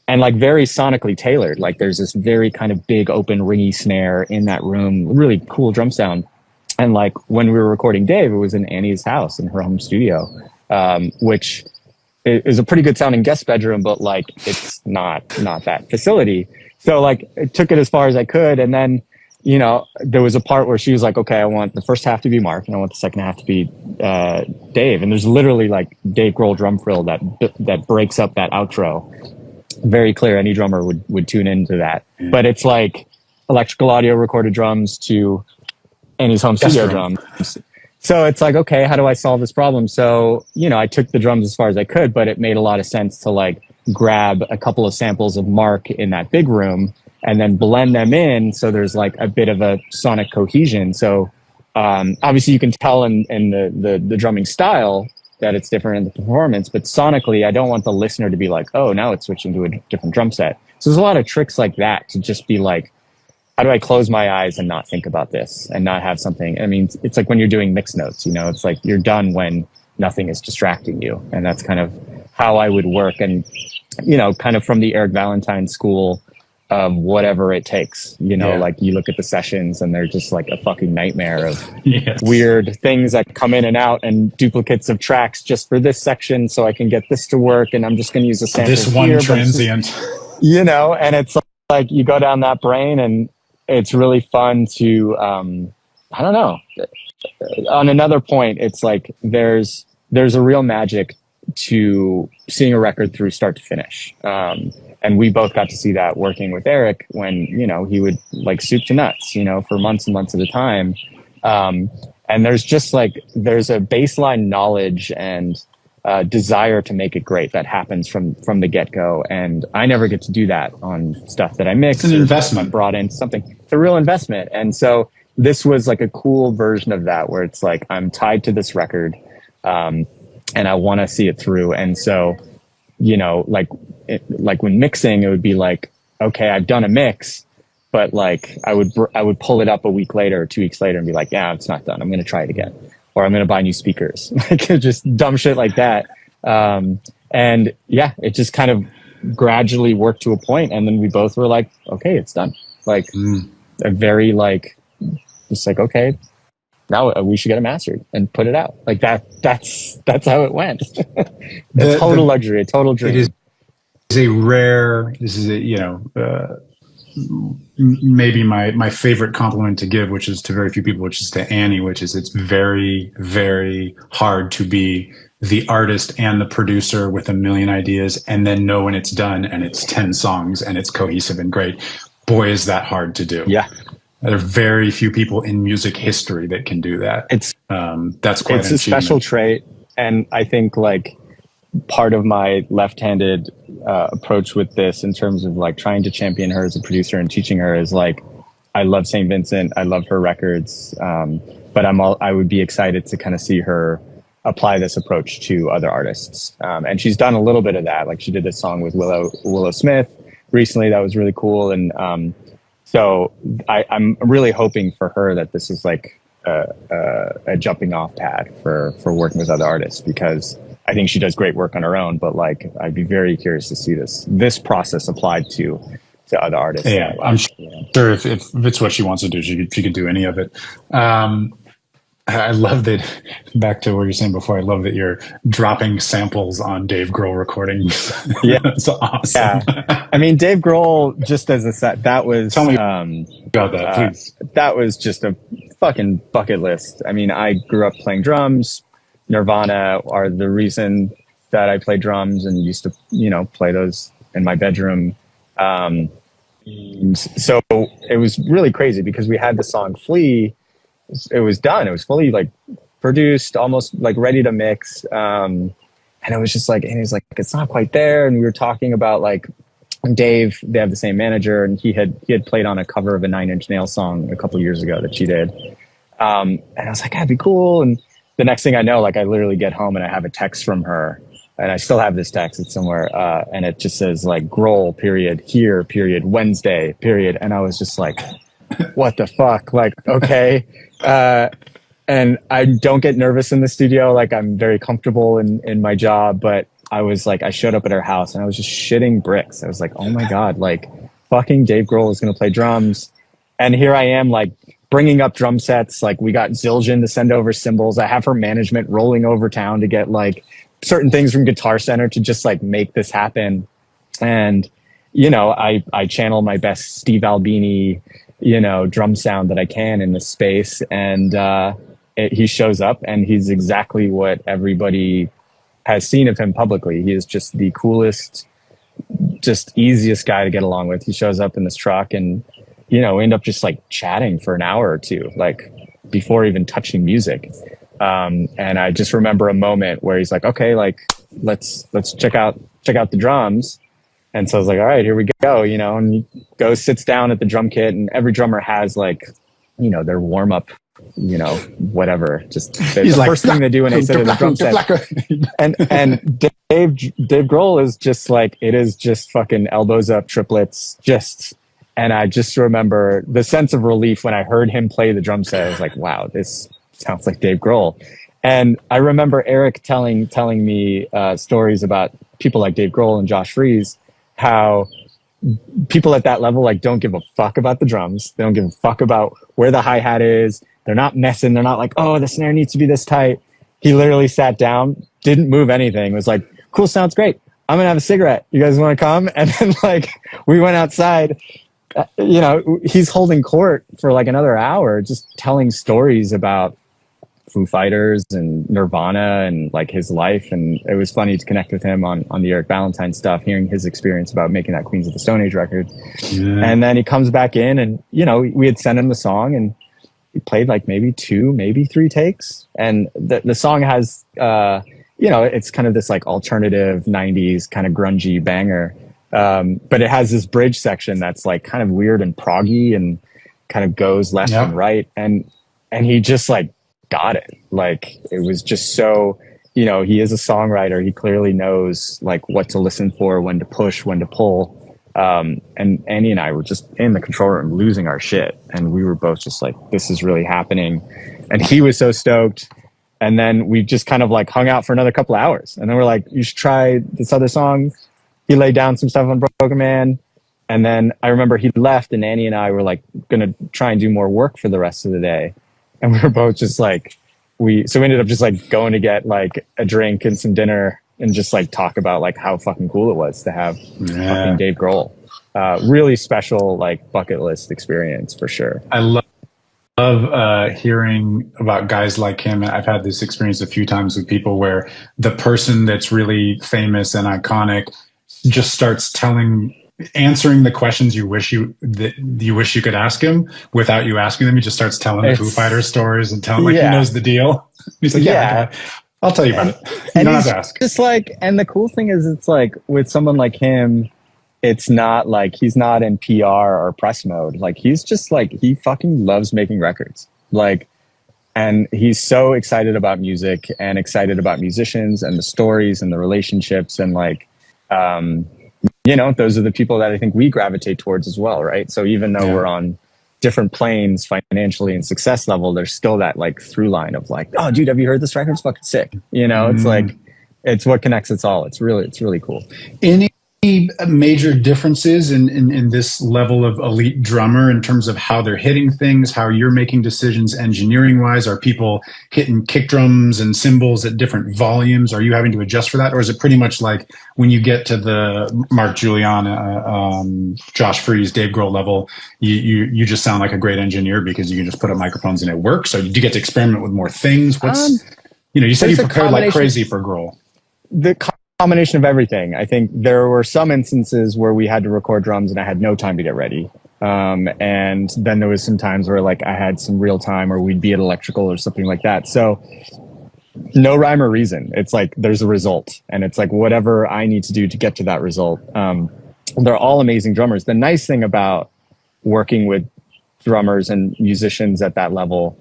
B: like very sonically tailored. Like there's this very kind of big open ringy snare in that room, really cool drum sound. And like when we were recording Dave, it was in Annie's house in her home studio, which is a pretty good sounding guest bedroom, but like it's not that facility. So like I took it as far as I could, and then there was a part where she was like, okay, I want the first half to be Mark, and I want the second half to be Dave. And there's literally like Dave Grohl drum fill that breaks up that outro. Very clear. Any drummer would tune into that. But it's like Electrical Audio recorded drums to Annie's home studio drums. So it's like, okay, how do I solve this problem? So, I took the drums as far as I could, but it made a lot of sense to like grab a couple of samples of Mark in that big room and then blend them in, so there's like a bit of a sonic cohesion. So obviously you can tell in the drumming style that it's different in the performance, but sonically I don't want the listener to be like, oh, now it's switching to a different drum set. So there's a lot of tricks like that to just be like, how do I close my eyes and not think about this and not have something? I mean, it's like when you're doing mix notes, it's like you're done when nothing is distracting you. And that's kind of how I would work. And, kind of from the Eric Valentine school of whatever it takes, like you look at the sessions and they're just like a fucking nightmare of weird things that come in and out and duplicates of tracks just for this section. So I can get this to work. And I'm just going to use a sample
A: this one here, transient,
B: and it's like you go down that brain, and it's really fun to, I don't know. On another point, it's like there's a real magic to seeing a record through start to finish. And we both got to see that working with Eric when, he would like soup to nuts, for months and months at a time. And there's just like, there's a baseline knowledge and desire to make it great that happens from the get-go. And I never get to do that on stuff that I mix.
A: It's an investment.
B: Brought in something. It's a real investment. And so this was like a cool version of that, where it's like, I'm tied to this record, and I want to see it through. And so, like when mixing, it would be like, okay, I've done a mix, but like I would pull it up a week later or 2 weeks later and be like, yeah, it's not done. I'm going to try it again, or I'm going to buy new speakers, like just dumb shit like that. And yeah, it just kind of gradually worked to a point, and then we both were like, okay, it's done. Like a very like, just like, okay, now we should get it mastered and put it out. Like that's how it went. A total luxury, a total dream.
A: It is a rare, maybe my favorite compliment to give, which is to very few people, which is to Annie, which is it's very, very hard to be the artist and the producer with a million ideas and then know when it's done and it's 10 songs and it's cohesive and great. Boy, is that hard to do.
B: Yeah.
A: There are very few people in music history that can do that. That's quite
B: it's a special trait. And I think like part of my left-handed approach with this in terms of like trying to champion her as a producer and teaching her is like, I love St. Vincent. I love her records. but I would be excited to kind of see her apply this approach to other artists. And she's done a little bit of that. Like she did a song with Willow Smith recently that was really cool. And so I'm really hoping for her that this is like a jumping off pad for working with other artists, because I think she does great work on her own, but like I'd be very curious to see this process applied to other artists.
A: Yeah, I'm sure if it's what she wants to do, she could do any of it. I love that. Back to what you were saying before, I love that you're dropping samples on Dave Grohl recordings.
B: Yeah,
A: that's awesome.
B: Yeah. I mean, Dave Grohl, just as a set, that was.
A: Tell me about that, please.
B: That was just a fucking bucket list. I mean, I grew up playing drums. Nirvana are the reason that I play drums and used to, play those in my bedroom. So it was really crazy because we had the song Flea. It was done. It was fully like produced, almost like ready to mix. And it was just like, and he was like, it's not quite there. And we were talking about like Dave, they have the same manager, and he had played on a cover of a Nine Inch Nails song a couple of years ago that she did. And I was like, that'd be cool. And the next thing I know, like I literally get home and I have a text from her, and I still have this text. It's somewhere. And it just says like Grohl period here period Wednesday period. And I was just like, what the fuck? Like, okay. And I don't get nervous in the studio. Like I'm very comfortable in my job, but I was like, I showed up at her house and I was just shitting bricks. I was like, oh my God, like fucking Dave Grohl is going to play drums. And here I am like bringing up drum sets. Like we got Zildjian to send over cymbals. I have her management rolling over town to get like certain things from Guitar Center to just like make this happen. And, I channel my best Steve Albini, drum sound that I can in this space. And he shows up and he's exactly what everybody has seen of him publicly. He is just the coolest, just easiest guy to get along with. He shows up in this truck and, we end up just like chatting for an hour or two, like before even touching music. And I just remember a moment where he's like, okay, like let's check out the drums. And so I was like, all right, here we go, and he goes, sits down at the drum kit, and every drummer has like, their warm up, whatever. Just the like, first thing they do when they sit at the drum set. And Dave Grohl is just like, it is just fucking elbows up, triplets, and I just remember the sense of relief when I heard him play the drum set. I was like, wow, this sounds like Dave Grohl. And I remember Eric telling me stories about people like Dave Grohl and Josh Freese, how people at that level like don't give a fuck about the drums. They don't give a fuck about where the hi-hat is. They're not messing. They're not like, oh, the snare needs to be this tight. He literally sat down, didn't move anything. Was like, cool, sounds great. I'm gonna have a cigarette. You guys want to come? And then like we went outside. He's holding court for like another hour, just telling stories about Foo Fighters and Nirvana and like his life. And it was funny to connect with him on the Eric Valentine stuff, hearing his experience about making that Queens of the Stone Age record. Yeah. And then he comes back in and, we had sent him the song and he played like maybe 2, maybe 3 takes. And the song has, it's kind of this like alternative 90s kind of grungy banger. But it has this bridge section that's like kind of weird and proggy and kind of goes left and right. And he just like got it. Like it was just so, he is a songwriter. He clearly knows like what to listen for, when to push, when to pull. And Andy and I were just in the control room losing our shit. And we were both just like, this is really happening. And he was so stoked. And then we just kind of like hung out for another couple hours. And then we're like, you should try this other song. He laid down some stuff on Broken Man. And then I remember he left and Annie and I were like going to try and do more work for the rest of the day. And we were both just like, we ended up just like going to get like a drink and some dinner and just like talk about like how fucking cool it was to have fucking Dave Grohl. Really special, like bucket list experience for sure.
A: I love hearing about guys like him. I've had this experience a few times with people where the person that's really famous and iconic just starts answering the questions you wish you could ask him without you asking them. He just starts telling the Foo Fighters stories and telling he knows the deal. He's like, I'll tell you about it. You don't have to ask.
B: Just like, and the cool thing is, it's like with someone like him, it's not like he's not in PR or press mode. Like he's just like, he fucking loves making records. Like And he's so excited about music and excited about musicians and the stories and the relationships. And like, those are the people that I think we gravitate towards as well, right? So even though we're on different planes financially and success level, there's still that like through line of like, oh dude, have you heard this record? It's fucking sick. It's like, it's what connects us all. It's really cool.
A: Any major differences in this level of elite drummer in terms of how they're hitting things, how you're making decisions engineering wise? Are people hitting kick drums and cymbals at different volumes? Are you having to adjust for that? Or is it pretty much like when you get to the Mark Julian, Josh Freese, Dave Grohl level, you just sound like a great engineer because you can just put up microphones and it works? Or do you get to experiment with more things? You said you prepared like crazy for Grohl.
B: The combination of everything. I think there were some instances where we had to record drums and I had no time to get ready. And then there was some times where like I had some real time or we'd be at electrical or something like that. So no rhyme or reason. It's like there's a result and it's like whatever I need to do to get to that result. They're all amazing drummers. The nice thing about working with drummers and musicians at that level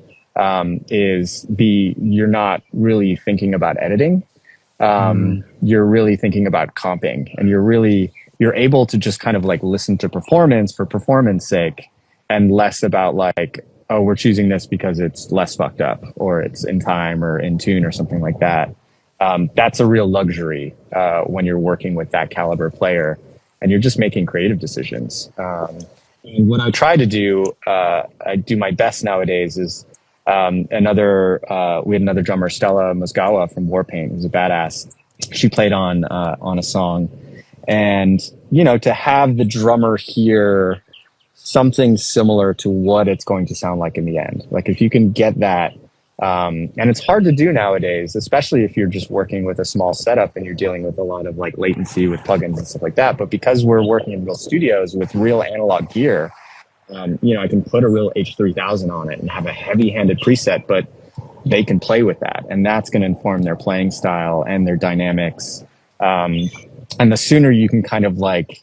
B: is you're not really thinking about editing. You're really thinking about comping and you're able to just kind of like listen to performance for performance sake and less about like, oh, we're choosing this because it's less fucked up or it's in time or in tune or something like that. That's a real luxury when you're working with that caliber player and you're just making creative decisions. And what I try to do, I do my best nowadays is we had another drummer, Stella Mosgawa from Warpaint, who's a badass. She played on a song, and to have the drummer hear something similar to what it's going to sound like in the end. Like if you can get that, and it's hard to do nowadays, especially if you're just working with a small setup and you're dealing with a lot of like latency with plugins and stuff like that. But because we're working in real studios with real analog gear, I can put a real H3000 on it and have a heavy-handed preset, but they can play with that, and that's going to inform their playing style and their dynamics. And the sooner you can kind of like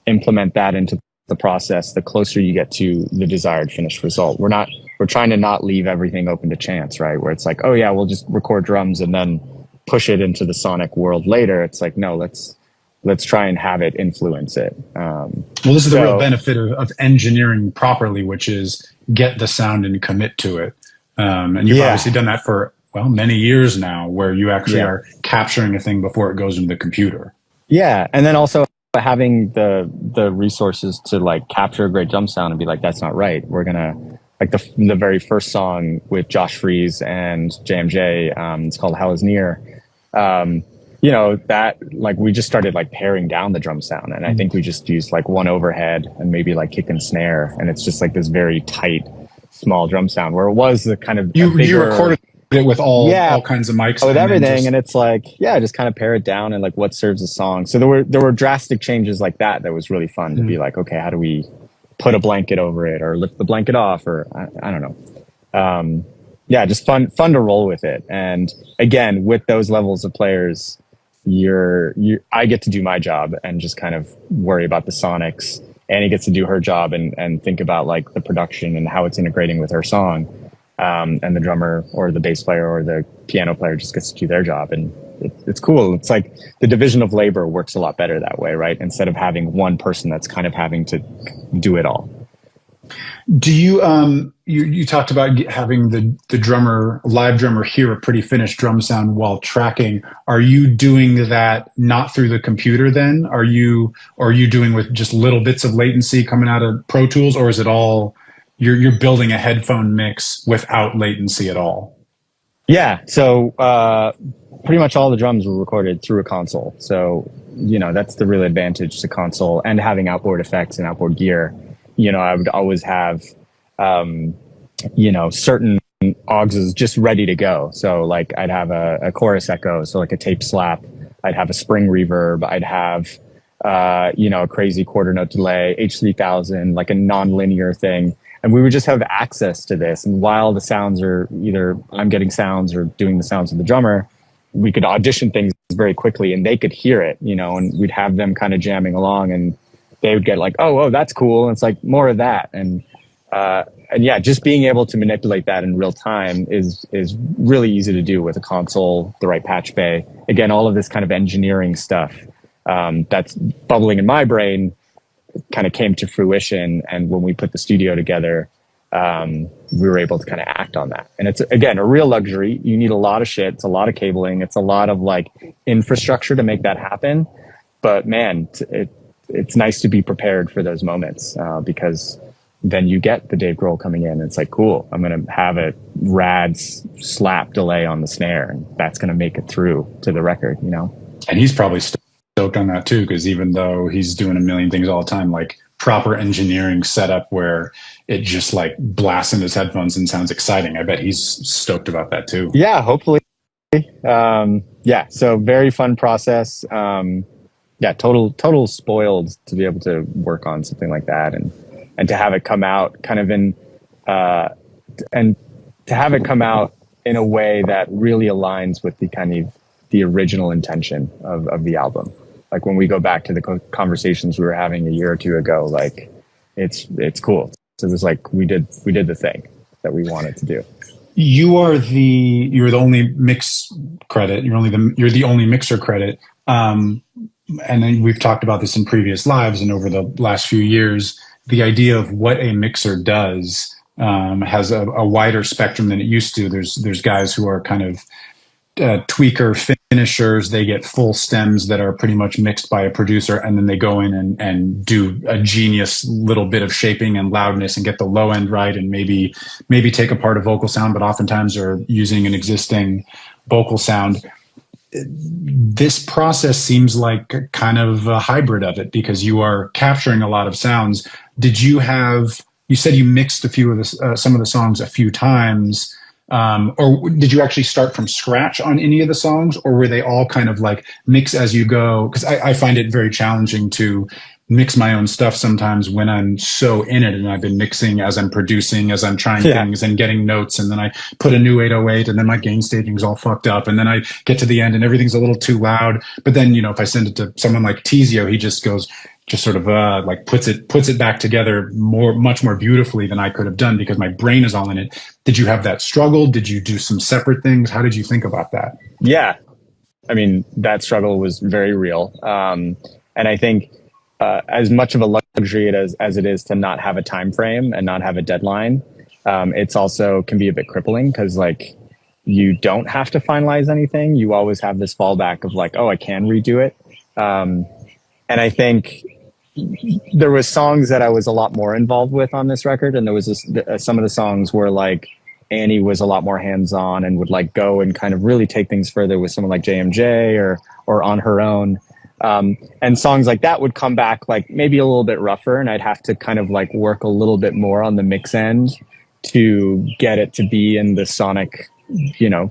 B: implement that into the process, the closer you get to the desired finished result. We're trying to not leave everything open to chance, right? Where it's like, oh yeah, we'll just record drums and then push it into the sonic world later. It's like, no, let's try and have it influence it.
A: Well, this is the real benefit of engineering properly, which is get the sound and commit to it. And you've obviously done that for, many years now, where you actually are capturing a thing before it goes into the computer.
B: Yeah. And then also having the resources to like capture a great drum sound and be like, that's not right. We're going to, like the very first song with Josh Freese and JMJ, it's called Hell Is Near. That like we just started like paring down the drum sound, and I think we just used like one overhead and maybe like kick and snare, and it's just like this very tight, small drum sound. Where it was the kind of
A: you recorded it with all kinds of mics
B: with everything, and it's like just kind of pare it down and like what serves the song. So there were drastic changes like that was really fun to be like, okay, how do we put a blanket over it or lift the blanket off, or I don't know. Just fun to roll with it. And again, with those levels of players, I get to do my job and just kind of worry about the sonics. Annie gets to do her job and think about like the production and how it's integrating with her song. And the drummer or the bass player or the piano player just gets to do their job. And it's cool. It's like the division of labor works a lot better that way, right? Instead of having one person that's kind of having to do it all.
A: Do you you talked about having the live drummer hear a pretty finished drum sound while tracking. Are you doing that not through the computer then? Are you doing with just little bits of latency coming out of Pro Tools, or is it all you're building a headphone mix without latency at all?
B: Yeah, so pretty much all the drums were recorded through a console. So that's the real advantage to console and having outboard effects and outboard gear. I would always have, certain auxes just ready to go. So like I'd have a chorus echo, so like a tape slap. I'd have a spring reverb. I'd have, a crazy quarter note delay, H3000, like a non-linear thing. And we would just have access to this. And while the sounds are either I'm getting sounds or doing the sounds of the drummer, we could audition things very quickly and they could hear it, and we'd have them kind of jamming along and they would get like, oh, that's cool. And it's like more of that. And, And yeah, just being able to manipulate that in real time is really easy to do with a console, the right patch bay. Again, all of this kind of engineering stuff that's bubbling in my brain kind of came to fruition. And when we put the studio together, we were able to kind of act on that. And it's, again, a real luxury. You need a lot of shit. It's a lot of cabling. It's a lot of like infrastructure to make that happen. But man, it's nice to be prepared for those moments because then you get the Dave Grohl coming in and it's like, cool, I'm going to have a rad slap delay on the snare and that's going to make it through to the record, you know?
A: And he's probably stoked on that too, because even though he's doing a million things all the time, like proper engineering setup where it just like blasts in his headphones and sounds exciting. I bet he's stoked about that too.
B: Yeah, hopefully. Yeah, so very fun process. Yeah, total spoiled to be able to work on something like that and to have it come out kind of in and to have it come out in a way that really aligns with the kind of the original intention of the album. Like when we go back to the conversations we were having a year or two ago, like it's cool. So it was like we did the thing that we wanted to do.
A: You're the only mix credit. You're the only mixer credit. And then we've talked about this in previous lives and over the last few years. The idea of what a mixer does has a wider spectrum than it used to. There's guys who are kind of tweaker finishers. They get full stems that are pretty much mixed by a producer, and then they go in and do a genius little bit of shaping and loudness and get the low end right, and maybe take apart a vocal sound, but oftentimes are using an existing vocal sound. This process seems like kind of a hybrid of it because you are capturing a lot of sounds. You said you mixed some of the songs a few times, or did you actually start from scratch on any of the songs, or were they all kind of like mix as you go? Because I find it very challenging to mix my own stuff sometimes when I'm so in it, and I've been mixing as I'm producing, as I'm trying things and getting notes, and then I put a new 808 and then my gain staging's all fucked up, and then I get to the end and everything's a little too loud. But then, if I send it to someone like Tizio, he just sort of like puts it back together much more beautifully than I could have done because my brain is all in it. Did you have that struggle? Did you do some separate things? How did you think about that?
B: Yeah. I mean, that struggle was very real. And I think, as much of a luxury as it is to not have a time frame and not have a deadline, it's also can be a bit crippling because like you don't have to finalize anything. You always have this fallback of like, oh, I can redo it. And I think there was songs that I was a lot more involved with on this record, and there was some of the songs where like Annie was a lot more hands-on and would like go and kind of really take things further with someone like JMJ or on her own. And songs like that would come back like maybe a little bit rougher, and I'd have to kind of like work a little bit more on the mix end to get it to be in the sonic,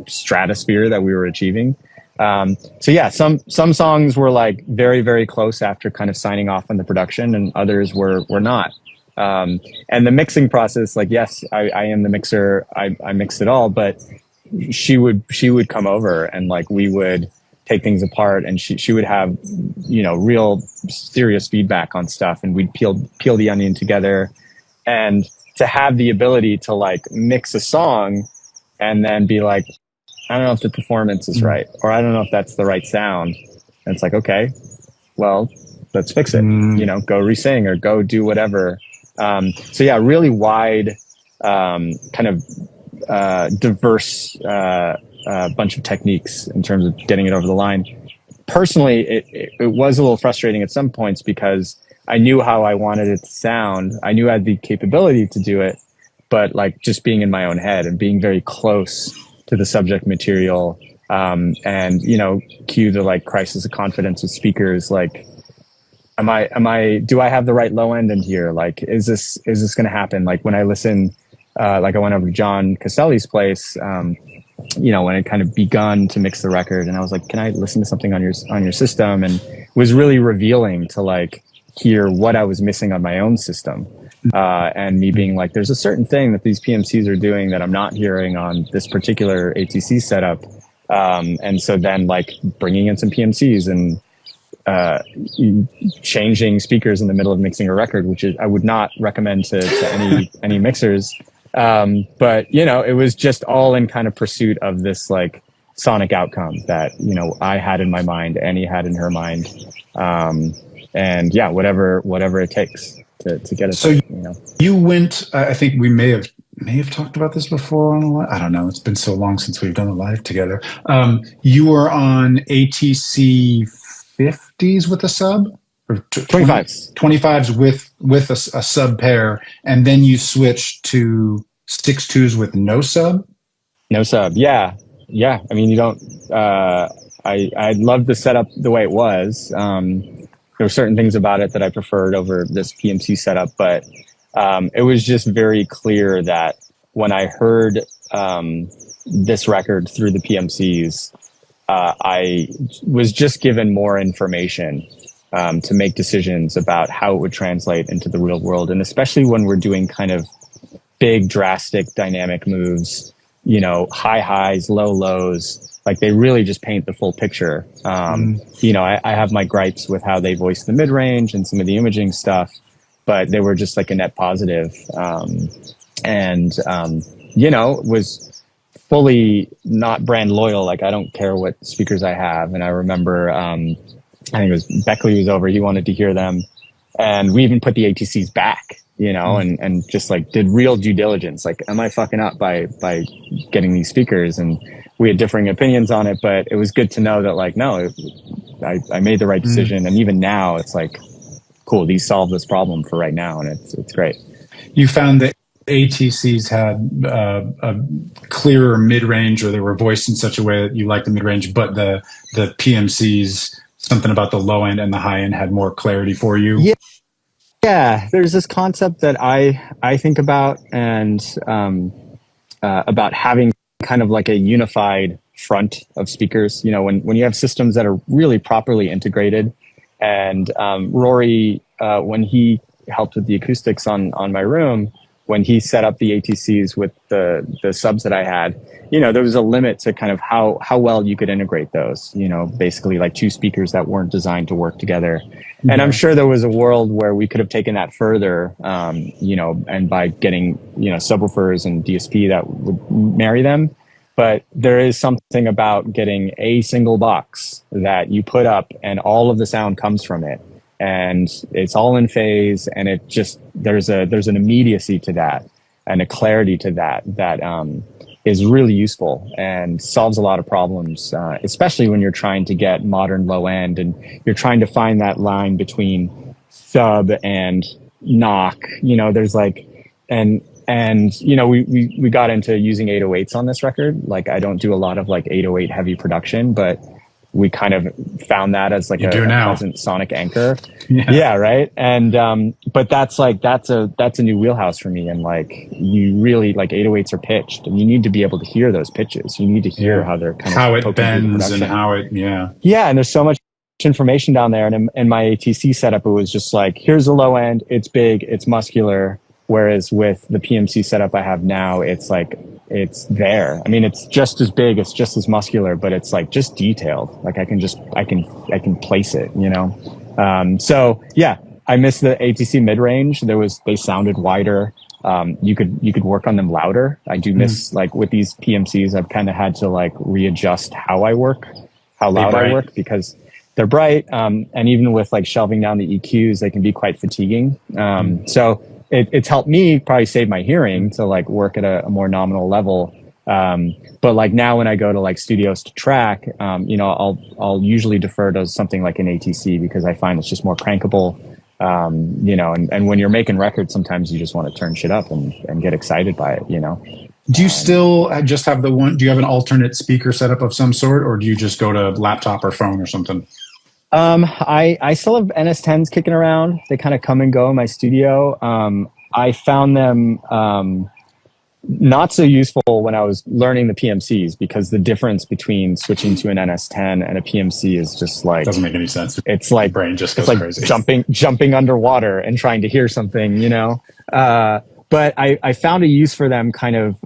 B: stratosphere that we were achieving. So yeah, some songs were like very, very close after kind of signing off on the production, and others were not. And the mixing process, like, yes, I am the mixer. I mixed it all, but she would come over and like we would take things apart, and she would have, real serious feedback on stuff, and we'd peel the onion together. And to have the ability to like mix a song and then be like, I don't know if the performance is right, or I don't know if that's the right sound. And it's like, okay, well, let's fix it, go re-sing or go do whatever. So yeah, really wide, kind of, diverse, bunch of techniques in terms of getting it over the line. Personally, it was a little frustrating at some points because I knew how I wanted it to sound. I knew I had the capability to do it, but like just being in my own head and being very close to the subject material, and cue the like crisis of confidence with speakers. Like, do I have the right low end in here? Like, is this going to happen? Like when I listen, like I went over to John Castelli's place, when it kind of begun to mix the record, and I was like, can I listen to something on your system? And it was really revealing to like hear what I was missing on my own system. And me being like, there's a certain thing that these PMCs are doing that I'm not hearing on this particular ATC setup. And so then like bringing in some PMCs and changing speakers in the middle of mixing a record, which is I would not recommend to any mixers. But you know, it was just all in kind of pursuit of this like sonic outcome that, you know, I had in my mind, Annie had in her mind. And yeah, whatever it takes to get it.
A: So
B: there, you know,
A: you went, I think we may have talked about this before on the live. I don't know. It's been so long since we've done a live together. You were on ATC 50s with a sub, or 25s with a sub pair, and then you switched to 6.2s with no sub.
B: No sub. Yeah. I mean, you don't. I loved the setup the way it was. There were certain things about it that I preferred over this PMC setup, but it was just very clear that when I heard this record through the PMCs, I was just given more information to make decisions about how it would translate into the real world. And especially when we're doing kind of big, drastic, dynamic moves, you know, high highs, low lows, like they really just paint the full picture. You know, I have my gripes with how they voice the mid-range and some of the imaging stuff, but they were just like a net positive. You know, was fully not brand loyal. Like I don't care what speakers I have. And I remember, I think it was Beckley was over, he wanted to hear them. And we even put the ATCs back, you know, and just like did real due diligence. Like, am I fucking up by getting these speakers? And we had differing opinions on it, but it was good to know that like, no, I made the right decision. And even now it's like, cool, these solve this problem for right now. And it's great.
A: You found that ATCs had a clearer mid-range, or they were voiced in such a way that you liked the mid-range, but the PMCs, something about the low end and the high end had more clarity for you.
B: Yeah. There's this concept that I think about, and about having kind of like a unified front of speakers. You know, when you have systems that are really properly integrated, and Rory, when he helped with the acoustics on my room, when he set up the ATCs with the subs that I had, you know, there was a limit to kind of how well you could integrate those, you know, basically like two speakers that weren't designed to work together. Mm-hmm. And I'm sure there was a world where we could have taken that further, you know, and by getting, you know, subwoofers and DSP that would marry them. But there is something about getting a single box that you put up and all of the sound comes from it. And it's all in phase, and it just, there's an immediacy to that and a clarity to that is really useful and solves a lot of problems, especially when you're trying to get modern low end and you're trying to find that line between sub and knock. You know, there's like, and you know, we got into using 808s on this record. Like I don't do a lot of like 808 heavy production, but we kind of found that as like a pleasant sonic anchor. Yeah, right. And but that's a new wheelhouse for me. And like you really, like 808s are pitched, and you need to be able to hear those pitches. You need to hear how they're kind
A: how
B: of
A: it bends and how it
B: yeah. And there's so much information down there. And in my ATC setup, it was just like, here's the low end, it's big, it's muscular. Whereas with the PMC setup I have now, it's like, it's there. I mean, it's just as big, it's just as muscular, but it's like just detailed. Like I can place it, you know? So yeah, I miss the ATC mid-range. They sounded wider. You could work on them louder. I do miss like with these PMCs, I've kind of had to like readjust how loud I work, because they're bright. And even with like shelving down the EQs, they can be quite fatiguing. So it's helped me probably save my hearing to like work at a more nominal level. But like now when I go to like studios to track, you know, I'll usually defer to something like an ATC, because I find it's just more crankable. You know, and when you're making records, sometimes you just want to turn shit up and get excited by it, you know?
A: Do you still just have do you have an alternate speaker setup of some sort, or do you just go to laptop or phone or something?
B: I still have NS10s kicking around. They kind of come and go in my studio. I found them not so useful when I was learning the PMCs, because the difference between switching to an NS10 and a PMC is just like,
A: doesn't make any sense.
B: It's like
A: brain just goes
B: like
A: crazy.
B: Jumping underwater and trying to hear something, you know. but I found a use for them kind of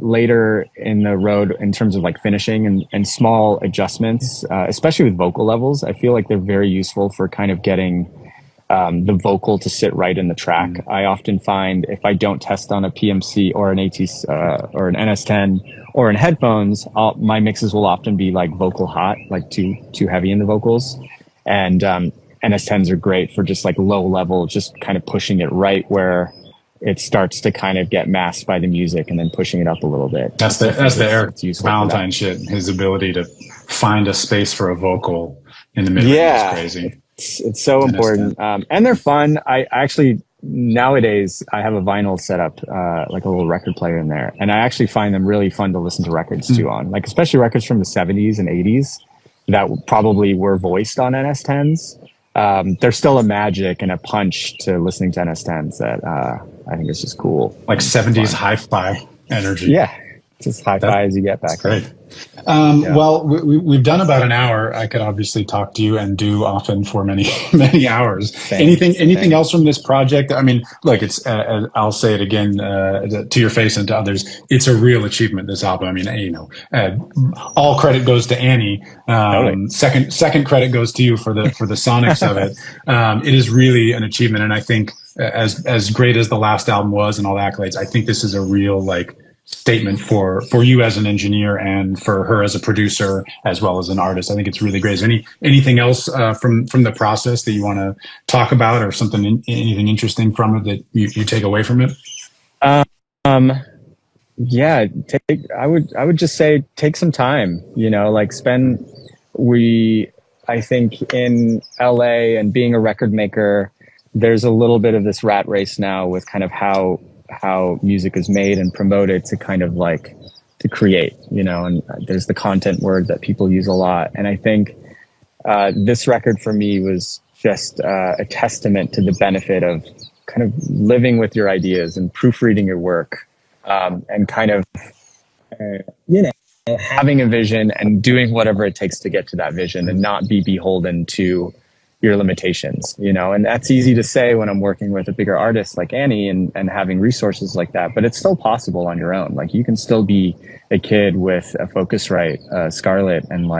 B: later in the road in terms of like finishing and small adjustments, especially with vocal levels. I feel like they're very useful for kind of getting the vocal to sit right in the track. I often find if I don't test on a PMC or an AT or an NS10 or in headphones, my mixes will often be like vocal hot, like too heavy in the vocals. And NS10s are great for just like low level, just kind of pushing it right where it starts to kind of get masked by the music and then pushing it up a little bit.
A: That's the Eric Valentine shit. His ability to find a space for a vocal in the middle is crazy.
B: It's so important. And they're fun. I actually, nowadays, I have a vinyl set up, like a little record player in there. And I actually find them really fun to listen to records to on, like especially records from the 70s and 80s that probably were voiced on NS10s. There's still a magic and a punch to listening to NS10s that I think is just cool.
A: Like 70s hi-fi energy.
B: Yeah, it's as hi-fi as you get back
A: then. Well, we've done about an hour. I could obviously talk to you and do often for many, many hours. Anything else from this project? I mean, look, it's I'll say it again to your face and to others. It's a real achievement, this album. I mean, all credit goes to Annie. Totally. Second credit goes to you for the sonics of it. It is really an achievement, and I think as great as the last album was and all the accolades, I think this is a real statement for you as an engineer and for her as a producer as well as an artist. I think it's really great. Is anything else from the process that you want to talk about, or anything interesting from it that you take away from it?
B: I would just say take some time. I think in LA and being a record maker, there's a little bit of this rat race now with kind of how music is made and promoted to kind of to create, and there's the content word that people use a lot. And I think this record for me was just a testament to the benefit of kind of living with your ideas and proofreading your work, and kind of, having a vision and doing whatever it takes to get to that vision and not be beholden to your limitations, and that's easy to say when I'm working with a bigger artist like Annie and having resources like that, but it's still possible on your own. You can still be a kid with a Focusrite, Scarlett, and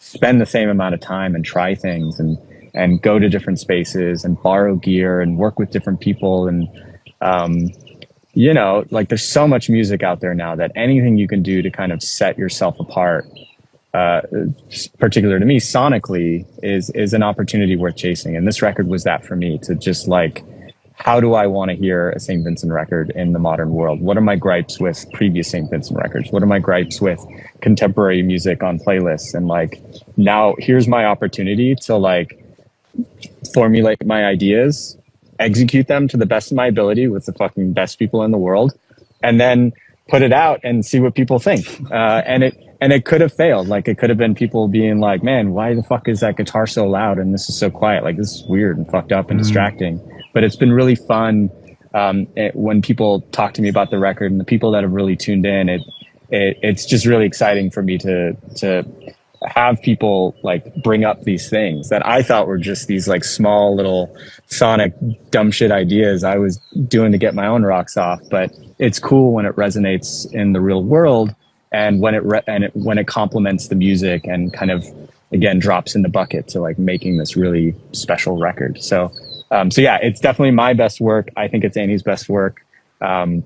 B: spend the same amount of time and try things and go to different spaces and borrow gear and work with different people. And, there's so much music out there now that anything you can do to kind of set yourself apart, particular to me sonically, is an opportunity worth chasing. And this record was that for me, to just how do I want to hear a St. Vincent record in the modern world? What are my gripes with previous St. Vincent records? What are my gripes with contemporary music on playlists? And now here's my opportunity to formulate my ideas, execute them to the best of my ability with the fucking best people in the world, and then put it out and see what people think. And it could have failed. It could have been people being like, man, why the fuck is that guitar so loud and this is so quiet? This is weird and fucked up and distracting. But it's been really fun when people talk to me about the record, and the people that have really tuned in, it's just really exciting for me to have people bring up these things that I thought were just these small little sonic dumb shit ideas I was doing to get my own rocks off. But it's cool when it resonates in the real world, and when it complements the music and kind of again drops in the bucket to making this really special record. So yeah, it's definitely my best work. I think it's Annie's best work, and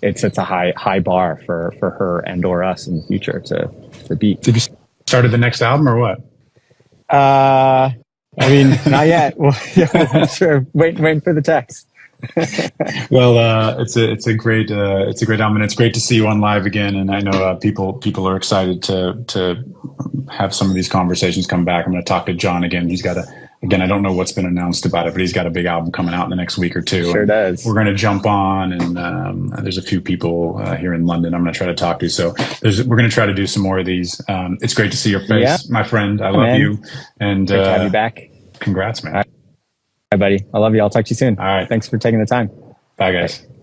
B: it sets a high bar for her and or us in the future to beat.
A: Did you started the next album or what?
B: Not yet. Well, yeah, sure. Waiting for the text.
A: Well, it's a great album, and it's great to see you on live again. And I know people are excited to have some of these conversations come back. I'm going to talk to John again. He's got I don't know what's been announced about it, but he's got a big album coming out in the next week or two.
B: Sure does.
A: We're going to jump on, and there's a few people here in London I'm going to try to talk to. So we're going to try to do some more of these. It's great to see your face, my friend. I love you. And
B: great to have you back.
A: Congrats, man.
B: All right, buddy. I love you. I'll talk to you soon.
A: All right.
B: Thanks for taking the time.
A: Bye, guys. Bye.